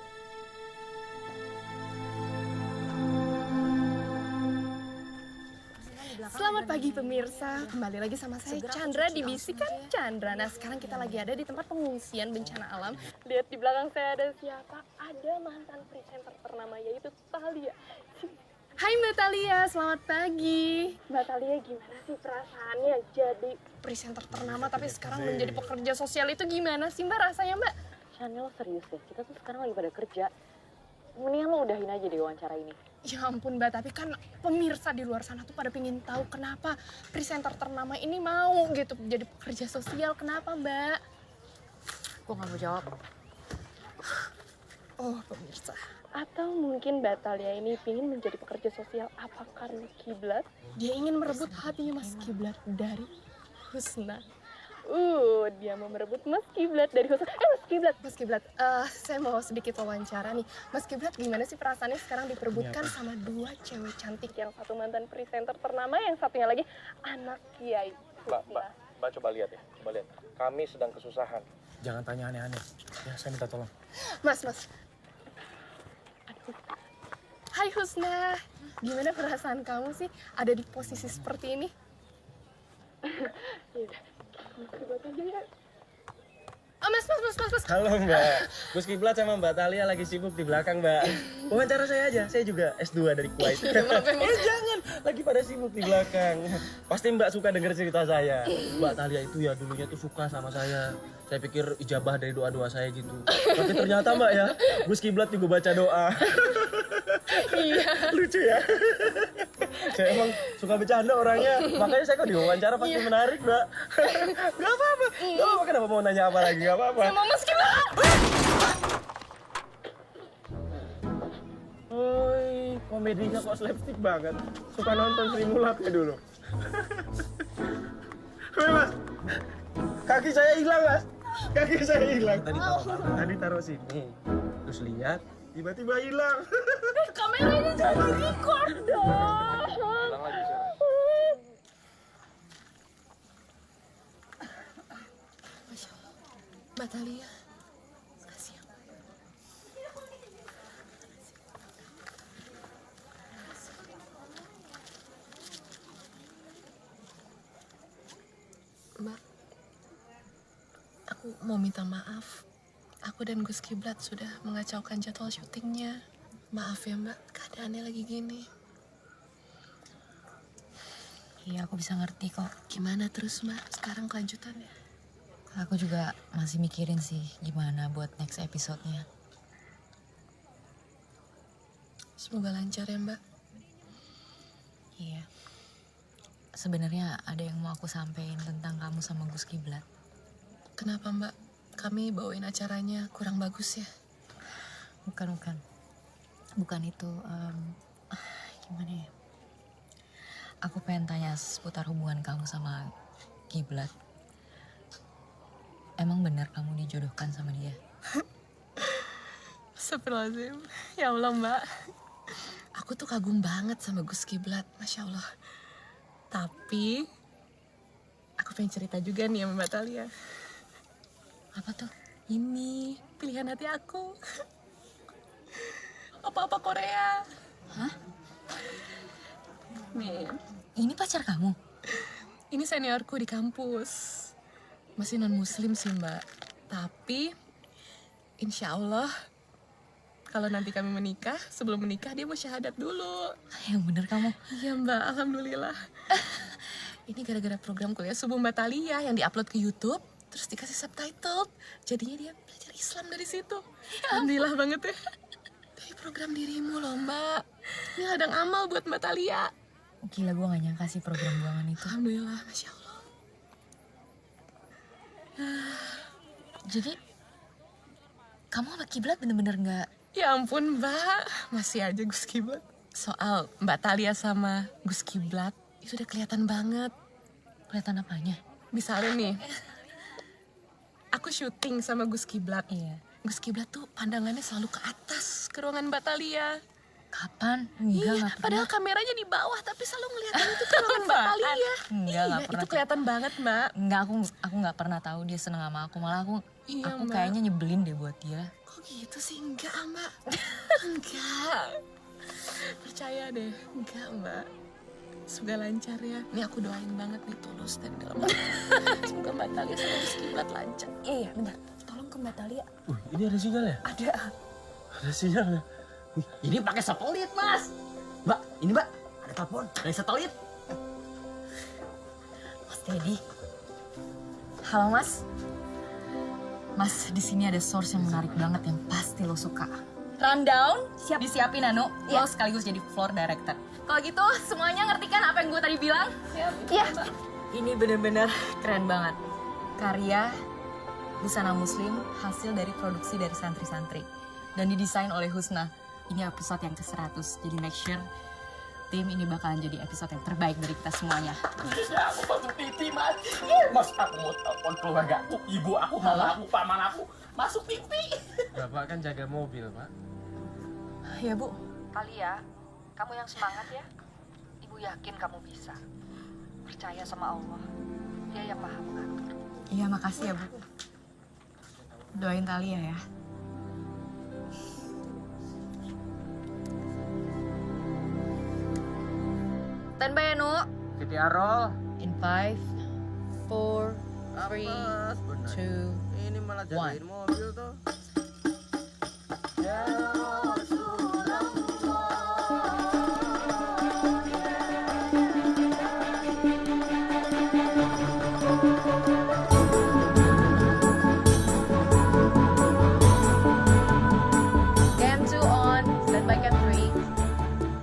Selamat pagi pemirsa, kembali lagi sama saya Chandra di Bisikan Chandra. Nah sekarang kita lagi ada di tempat pengungsian bencana alam. Lihat di belakang saya ada siapa? Ada mantan presenter ternama yaitu Talia. Hai Mbak Talia, selamat pagi. Mbak Talia gimana sih perasaannya jadi presenter ternama tapi sekarang menjadi pekerja sosial itu gimana sih Mbak rasanya Mbak? Chanel serius deh, kita tuh sekarang lagi pada kerja. Mendingan lo udahin aja deh wawancara ini. Ya ampun Mbak, tapi kan pemirsa di luar sana tuh pada pengen tahu kenapa presenter ternama ini mau gitu jadi pekerja sosial. Kenapa Mbak? Gue gak mau jawab. Oh pemirsa. Atau mungkin Mbak Talia ini ingin menjadi pekerja sosial apa karena Kiblat? Dia ingin merebut hatinya Mas Kiblat dari Husna. Dia mau merebut Mas Kiblat dari Husna. Mas Kiblat, saya mau sedikit wawancara nih. Mas Kiblat, gimana sih perasaannya sekarang diperebutkan sama dua cewek cantik, yang satu mantan presenter ternama, yang satunya lagi anak Kiai. Mbak coba lihat ya, coba lihat. Kami sedang kesusahan. Jangan tanya aneh-aneh. Ya, saya minta tolong. Mas. Aduh. Hai Husna, gimana perasaan kamu sih ada di posisi seperti ini? Yaudah. Mas. Halo Mbak, Gus Kiblat sama Mbak Talia lagi sibuk di belakang Mbak. Wawancara saya aja, saya juga S2 dari Kuwait. Jangan, lagi pada sibuk di belakang. Pasti Mbak suka denger cerita saya. Mbak Talia itu ya dulunya tuh suka sama saya. Saya pikir ijabah dari doa-doa saya gitu. Tapi ternyata Mbak ya, Gus Kiblat juga baca doa. Iya. Lucu ya. Saya emang suka bercanda orangnya, makanya saya kok diwawancara pasti menarik Mbak. Gak apa-apa, kenapa mau nanya apa lagi, gak apa-apa. Sama Mas Kiblat. Woi, komedinya kok slapstick banget. Suka nonton Sri Mulat ya dulu. Woi Mas, kaki saya hilang Mas. Kaki saya hilang. Tadi taruh sini, terus lihat Tiba-tiba hilang. Kameranya jangan record dong. Hilang lagi sekarang. Masya Allah. Mbak Thalia. Makasih ya. Mbak, aku mau minta maaf. Aku dan Gus Kiblat sudah mengacaukan jadwal syutingnya. Maaf ya Mbak, keadaannya lagi gini. Iya, aku bisa ngerti kok. Gimana terus Mbak, sekarang kelanjutannya? Aku juga masih mikirin sih gimana buat next episode-nya. Semoga lancar ya Mbak. Iya. Sebenarnya ada yang mau aku sampein tentang kamu sama Gus Kiblat. Kenapa Mbak? Kami bawain acaranya kurang bagus ya? Bukan. Bukan itu. Gimana ya? Aku pengen tanya seputar hubungan kamu sama Kiblat. Emang benar kamu dijodohkan sama dia? Astagfirullahaladzim. Ya Allah Mbak. Aku tuh kagum banget sama Gus Kiblat. Masya Allah. Tapi aku pengen cerita juga nih sama Mbak Thalia. Apa tuh? Ini pilihan hati aku. Apa-apa Korea. Hah? Nih. Ini pacar kamu? Ini seniorku di kampus. Masih non-muslim sih Mbak. Tapi insya Allah kalau nanti kami menikah, sebelum menikah dia mau syahadat dulu. Yang bener kamu? Iya Mbak, alhamdulillah. Ini gara-gara program kuliah subuh Mbak Thalia yang diupload ke YouTube. Terus dikasih subtitle, jadinya dia belajar Islam dari situ. Alhamdulillah banget ya. Dari program dirimu loh Mbak. Ini ladang amal buat Mbak Thalia. Gila, gue gak nyangka sih program buangan itu. Alhamdulillah, Masya Allah. Jadi, kamu sama Kiblat bener-bener gak... Ya ampun Mbak, masih aja Gus Kiblat. Soal Mbak Thalia sama Gus Kiblat, itu udah kelihatan banget. Kelihatan apanya? Misalnya nih, aku syuting sama Gus Kiblat. Iya. Gus Kiblat tuh pandangannya selalu ke atas, ke ruangan Mbak Thalia. Kapan? Iya, padahal kameranya di bawah, tapi selalu ngeliatin itu ke ruangan Mbak Thalia. Enggak, gak pernah. Itu kelihatan banget Mbak. Enggak, aku gak pernah tahu dia seneng sama aku. Malah aku Mbak. kayaknya nyebelin deh buat dia. Kok gitu sih? Enggak Mbak. Enggak. Percaya deh, enggak Mbak. Semoga lancar ya. Ini aku doain banget nih, tulus dan dalam hati. Semoga Mbak Thalia sama Gus Kiblat lancar. Iya, bentar. Tolong ke Mbak Thalia. Ini ada sinyal ya? Ada. Ada sinyal ya? Wih, ini pakai satelit, Mas. Mbak, ini Mbak, ada telepon dari satelit. Mas Teddy. Halo Mas. Mas, di sini ada source yang menarik banget yang pasti lo suka. Rundown, disiapin Anu. Lo sekaligus jadi floor director. Kalau gitu semuanya ngerti kan apa yang gue tadi bilang? Iya. Ini bener-bener keren banget. Karya busana muslim hasil dari produksi dari santri-santri. Dan didesain oleh Husna. Ini episode yang ke-100. Jadi make sure tim ini bakalan jadi episode yang terbaik dari kita semuanya. Aku masuk TV, Mas. Mas, aku mau telepon keluarga aku, ibu aku, mama aku, paman aku. Masuk TV. Bapak kan jaga mobil, Pak. Ya Bu. Thalia, kamu yang semangat ya. Ibu yakin kamu bisa. Percaya sama Allah. Dia yang maha mengatur. Iya, makasih ya Bu. Doain Thalia ya. Standby ya, Nu. VTR roll. In 5, 4, 3, 2, Ini malah jagain mobil tuh. Cam 2 on, standby cam 3.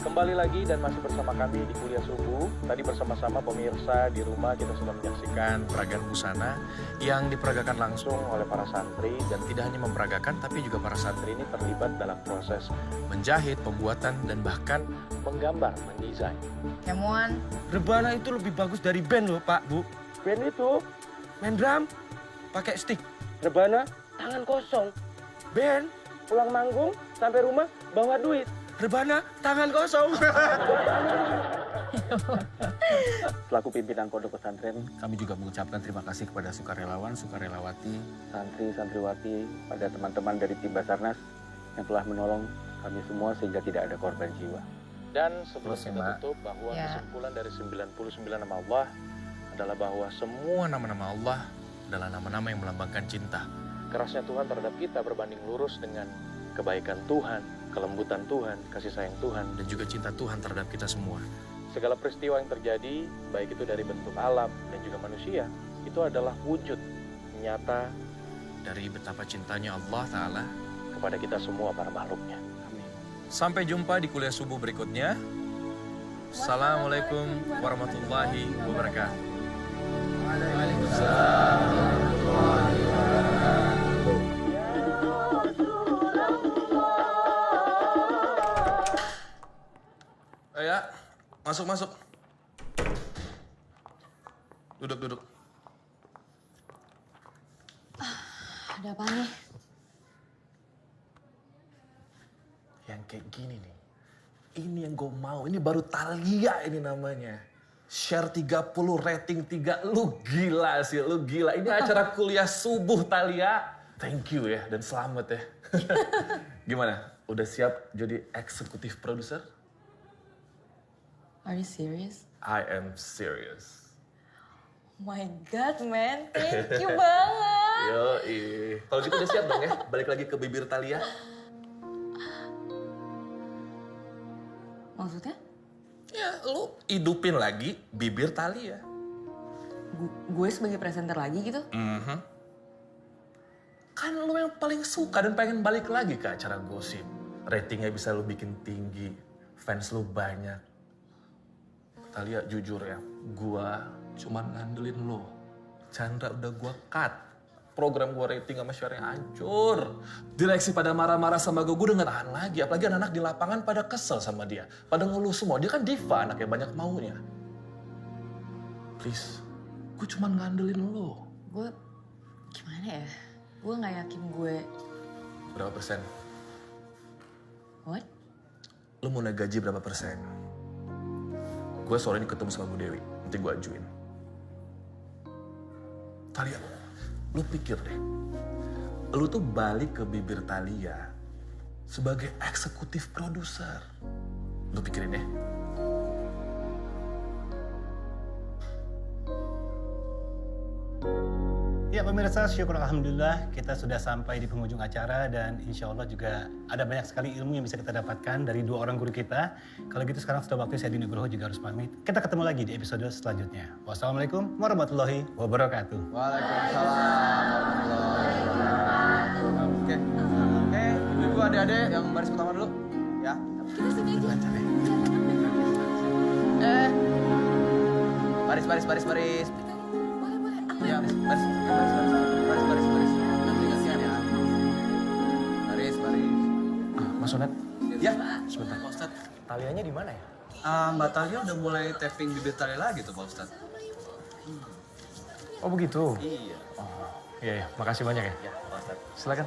Kembali lagi dan masih bersama kami di Kuliah Subuh. Tadi bersama-sama pemirsa di rumah kita sudah menyaksikan peragaan busana yang diperagakan langsung oleh para santri. Dan tidak hanya memperagakan, tapi juga para santri ini terlibat dalam proses menjahit, pembuatan, dan bahkan menggambar, mendesain. Cam 1. Rebana itu lebih bagus dari band loh, Pak, Bu. Band itu Main drum, pakai stick. rebana tangan kosong. Band, pulang manggung, sampai rumah bawa duit. Rebana, tangan kosong. Selaku pimpinan Pondok Pesantren, kami juga mengucapkan terima kasih kepada sukarelawan, sukarelawati, santri, santriwati, pada teman-teman dari tim Basarnas yang telah menolong kami semua sehingga tidak ada korban jiwa. Dan sebelum kita tutup bahwa kesimpulan dari 99 nama Allah adalah bahwa semua nama-nama Allah adalah nama-nama yang melambangkan cinta. Kerasnya Tuhan terhadap kita berbanding lurus dengan kebaikan Tuhan, kelembutan Tuhan, kasih sayang Tuhan, dan juga cinta Tuhan terhadap kita semua. Segala peristiwa yang terjadi, baik itu dari bentuk alam dan juga manusia, itu adalah wujud nyata dari betapa cintanya Allah Ta'ala kepada kita semua para makhluknya. Amin. Sampai jumpa di kuliah subuh berikutnya. Assalamualaikum warahmatullahi wabarakatuh. Waalaikumsalam warahmatullahi wabarakatuh. Ya, masuk. Duduk. Ada apa nih? Yang kayak gini nih, ini yang gue mau. Ini baru Thalia ini namanya. Share 30, rating 3. Lu gila sih, lu gila. Ini acara kuliah subuh Thalia. Thank you ya, dan selamat ya. Gimana? Udah siap jadi eksekutif produser? Are you serious? I am serious. Oh my God, man. Thank you banget. Yoi. Kalau gitu udah siap dong ya, balik lagi ke bibir Thalia. Maksudnya? Ya, lu hidupin lagi bibir Thalia. Gue sebagai presenter lagi gitu? Kan lu yang paling suka dan pengen balik lagi ke acara gosip. Ratingnya bisa lu bikin tinggi, fans lu banyak. Thalia jujur ya, gua cuman ngandelin lo. Chandra udah gua cut. Program gua rating sama share-nya hancur. Direksi pada marah-marah sama gua udah gak tahan lagi. Apalagi anak-anak di lapangan pada kesel sama dia. Pada ngeluh semua, dia kan diva, anaknya banyak maunya. Please, gue cuman ngandelin lo. Gue, gimana ya? Gue gak yakin gue... Berapa persen? What? Lo mau naik gaji berapa persen? Gue sore ini ketemu sama Bu Dewi, nanti gue ajuin. Thalia, lu pikir deh, lu tuh balik ke bibir Thalia sebagai eksekutif produser. Lu pikirin ya. Ya pemirsa, syukur alhamdulillah kita sudah sampai di penghujung acara dan insya Allah juga ada banyak sekali ilmu yang bisa kita dapatkan dari dua orang guru kita. Kalau gitu sekarang sudah waktu saya Dini Nugroho juga harus pamit. Kita ketemu lagi di episode selanjutnya. Wassalamualaikum warahmatullahi wabarakatuh. Waalaikumsalam warahmatullahi wabarakatuh. Oke, ibu-ibu adik-adik yang baris pertama dulu, ya. Kita sini aja. Baris. Boleh. Ya, baris. Nanti gantian ya. Baris. Mas Onet. Ya, sebentar. Pak Ustadz, Thalianya di mana ya? Mbak Thalia udah mulai tapping bibir Thalia lagi tuh Pak Ustadz. Oh begitu? Iya. Oh, iya, makasih banyak ya. Ya, Pak Ustadz. Silakan.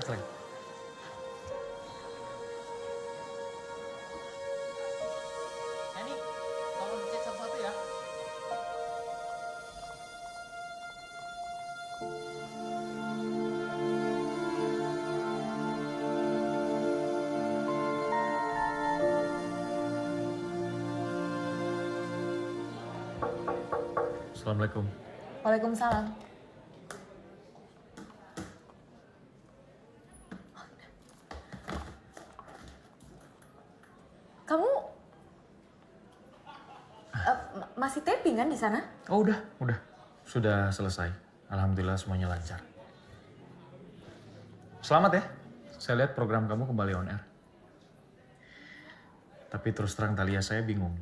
Ini, tolong dicek satu-satu ya. Assalamualaikum. Waalaikumsalam. Kamu masih taping kan di sana? Oh udah. Sudah selesai. Alhamdulillah semuanya lancar. Selamat ya. Saya lihat program kamu kembali on air. Tapi terus terang Thalia, saya bingung.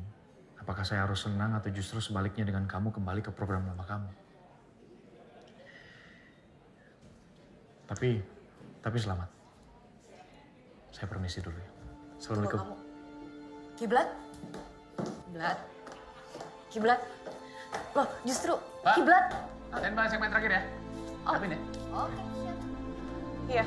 Apakah saya harus senang atau justru sebaliknya dengan kamu kembali ke program lama kamu? Tapi selamat. Saya permisi dulu ya. Assalamualaikum. Kiblat? Kiblat? Loh, justru Pak. kiblat. Standby segmen terakhir ya. Oh. Siapin ya. Oke, siap. Iya.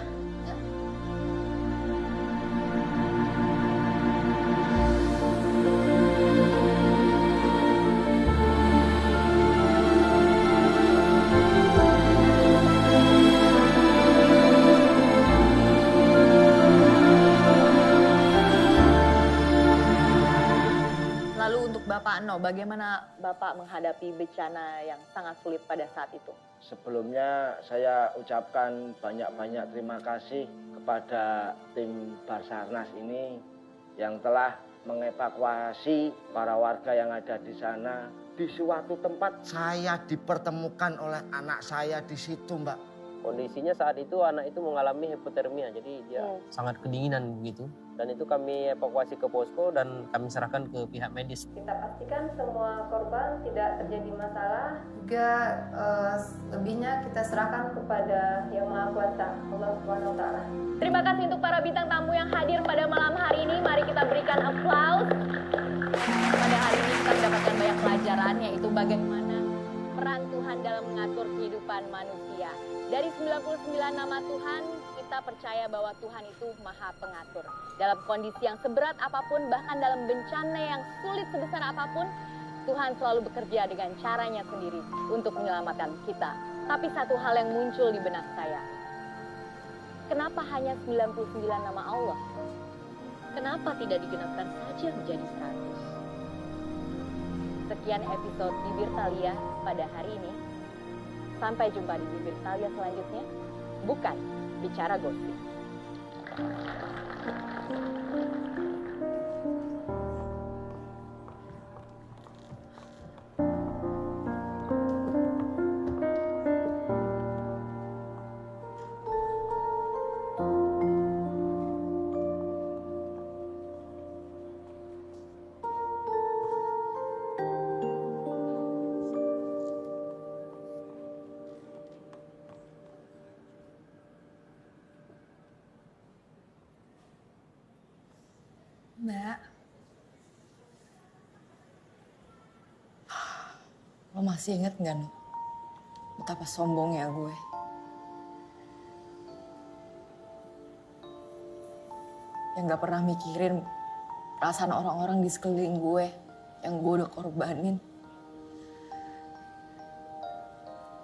Nano, bagaimana Bapak menghadapi bencana yang sangat sulit pada saat itu? Sebelumnya saya ucapkan banyak-banyak terima kasih kepada tim Basarnas ini yang telah mengevakuasi para warga yang ada di sana. Di suatu tempat saya dipertemukan oleh anak saya di situ, Mbak. Kondisinya saat itu anak itu mengalami hipotermia, jadi dia sangat kedinginan begitu. Dan itu kami evakuasi ke posko dan kami serahkan ke pihak medis. Kita pastikan semua korban tidak terjadi masalah. Juga lebihnya kita serahkan kepada Yang Maha Kuasa, Allah Subhanahu wa taala. Terima kasih untuk para bintang tamu yang hadir pada malam hari ini. Mari kita berikan aplaus. Pada hari ini kita mendapatkan banyak pelajaran, yaitu bagaimana peran Tuhan dalam mengatur kehidupan manusia. Dari 99 nama Tuhan, kita percaya bahwa Tuhan itu Maha Pengatur. Dalam kondisi yang seberat apapun, bahkan dalam bencana yang sulit sebesar apapun, Tuhan selalu bekerja dengan caranya sendiri untuk menyelamatkan kita. Tapi satu hal yang muncul di benak saya, kenapa hanya 99 nama Allah? Kenapa tidak digenapkan saja menjadi 100? Sekian episode Bibir Thalia pada hari ini. Sampai jumpa di Bibir Thalia selanjutnya. Bukan bicara gosip. Mbak, Lo masih inget gak, Nu? Betapa sombongnya gue. Yang gak pernah mikirin perasaan orang-orang di sekeliling gue yang gue udah korbanin.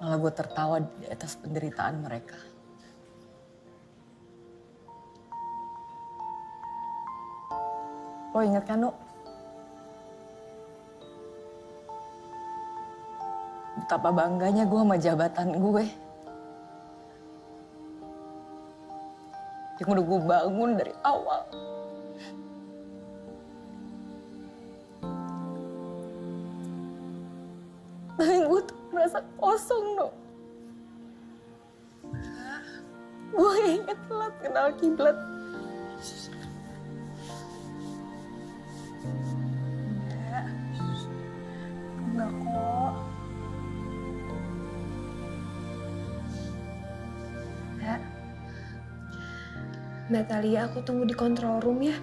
Malah gue tertawa di atas penderitaan mereka. Lo inget kan, Nu? Betapa bangganya gue sama jabatan gue. Yang udah gue bangun dari awal. Tapi gue tuh merasa kosong, Nu. Gue inget telat kenal kiblat. enggak kok. Mbak Thalia, aku tunggu di control room ya.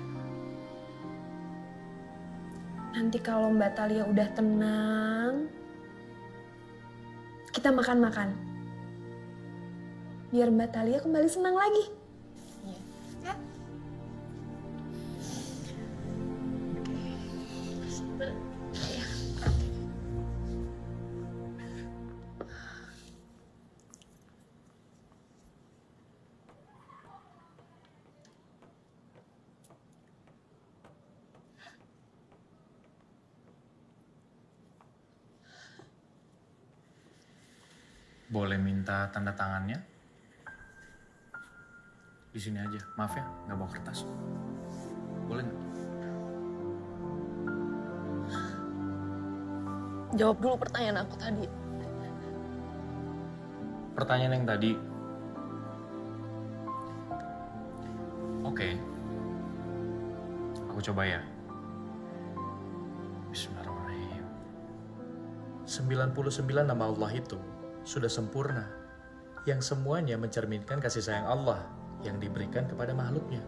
Nanti kalau Mbak Thalia udah tenang, kita makan-makan. Biar Mbak Thalia kembali senang lagi. Ya. Boleh minta tanda tangannya? Di sini aja. Maaf ya, nggak bawa kertas. Boleh nggak? Jawab dulu pertanyaan aku tadi. Pertanyaan yang tadi. Oke. Aku coba ya. Bismillahirrahmanirrahim. 99 nama Allah itu sudah sempurna, yang semuanya mencerminkan kasih sayang Allah yang diberikan kepada makhluknya.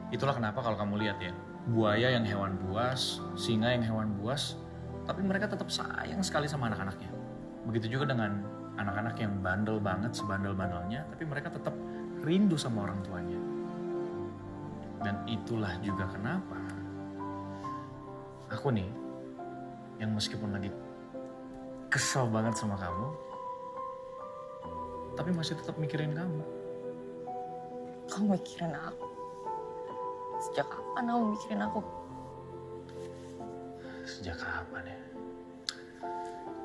Itulah kenapa kalau kamu lihat ya, buaya yang hewan buas, singa yang hewan buas, tapi mereka tetap sayang sekali sama anak-anaknya. Begitu juga dengan anak-anak yang bandel banget, sebandel-bandelnya, tapi mereka tetap rindu sama orang tuanya. Dan itulah juga kenapa aku nih, yang meskipun lagi kesel banget sama kamu, tapi masih tetap mikirin kamu. Kamu mikirin aku? Sejak kapan kamu mikirin aku? Sejak kapan ya?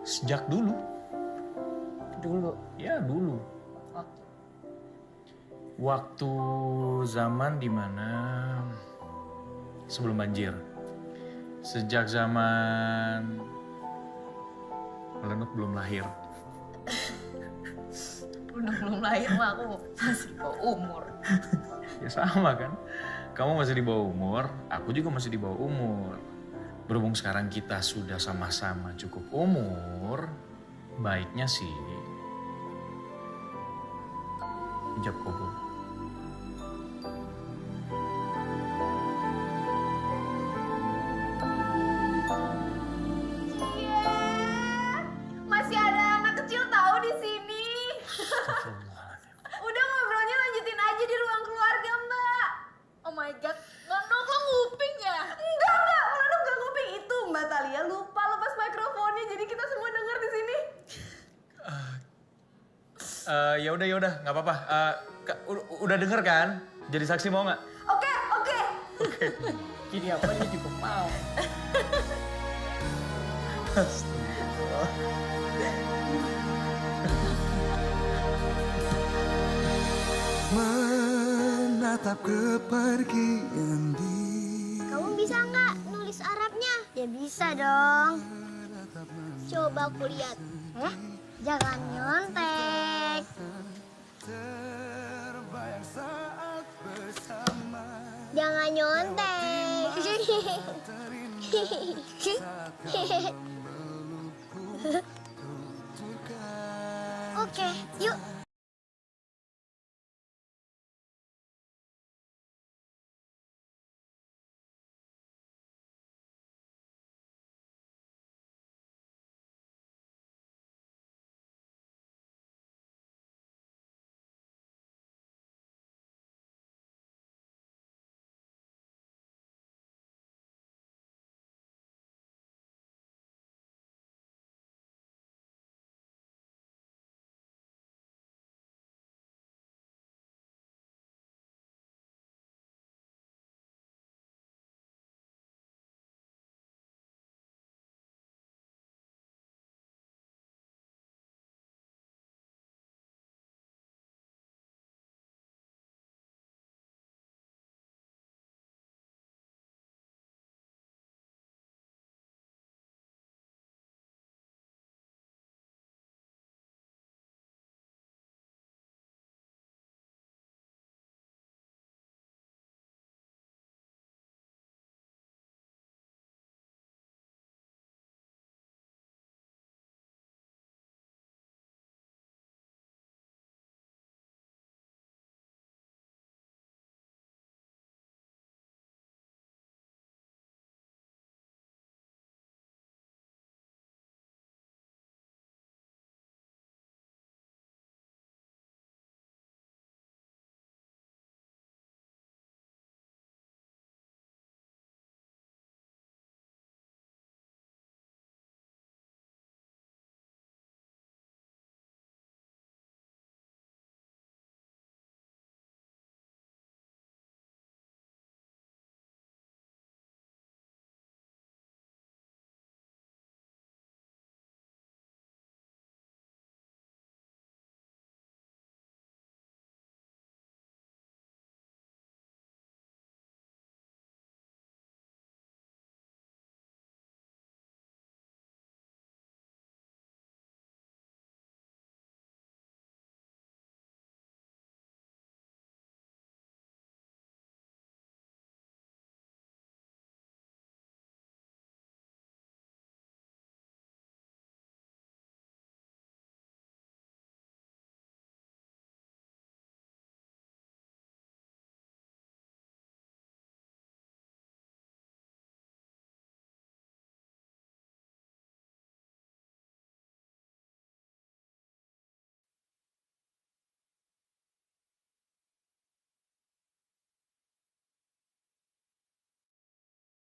Sejak dulu. Dulu? Ya, dulu. Waktu zaman dimana sebelum banjir. Sejak zaman Melenuk belum lahir. Belum lahir mah aku masih di bawah umur. Ya sama kan? Kamu masih di bawah umur, aku juga masih di bawah umur. Berhubung sekarang kita sudah sama-sama cukup umur, baiknya sih ijab kabul. Masih ada anak kecil tahu di sini. Udah ngobrolnya lanjutin aja di ruang keluarga, Mbak. Oh my god, Lenuk lo nguping ya? Enggak, Lenuk gak nguping itu. Mbak Talia lupa lepas mikrofonnya, jadi kita semua denger di sini. Ya udah, nggak apa-apa. Udah denger kan? Jadi saksi mau nggak? Oke. Ini apa nih juga mau? Menatap kepergian Kamu bisa nggak nulis Arabnya? Ya bisa dong. Coba aku lihat. Jangan nyontek. Jangan nyontek. Oke, yuk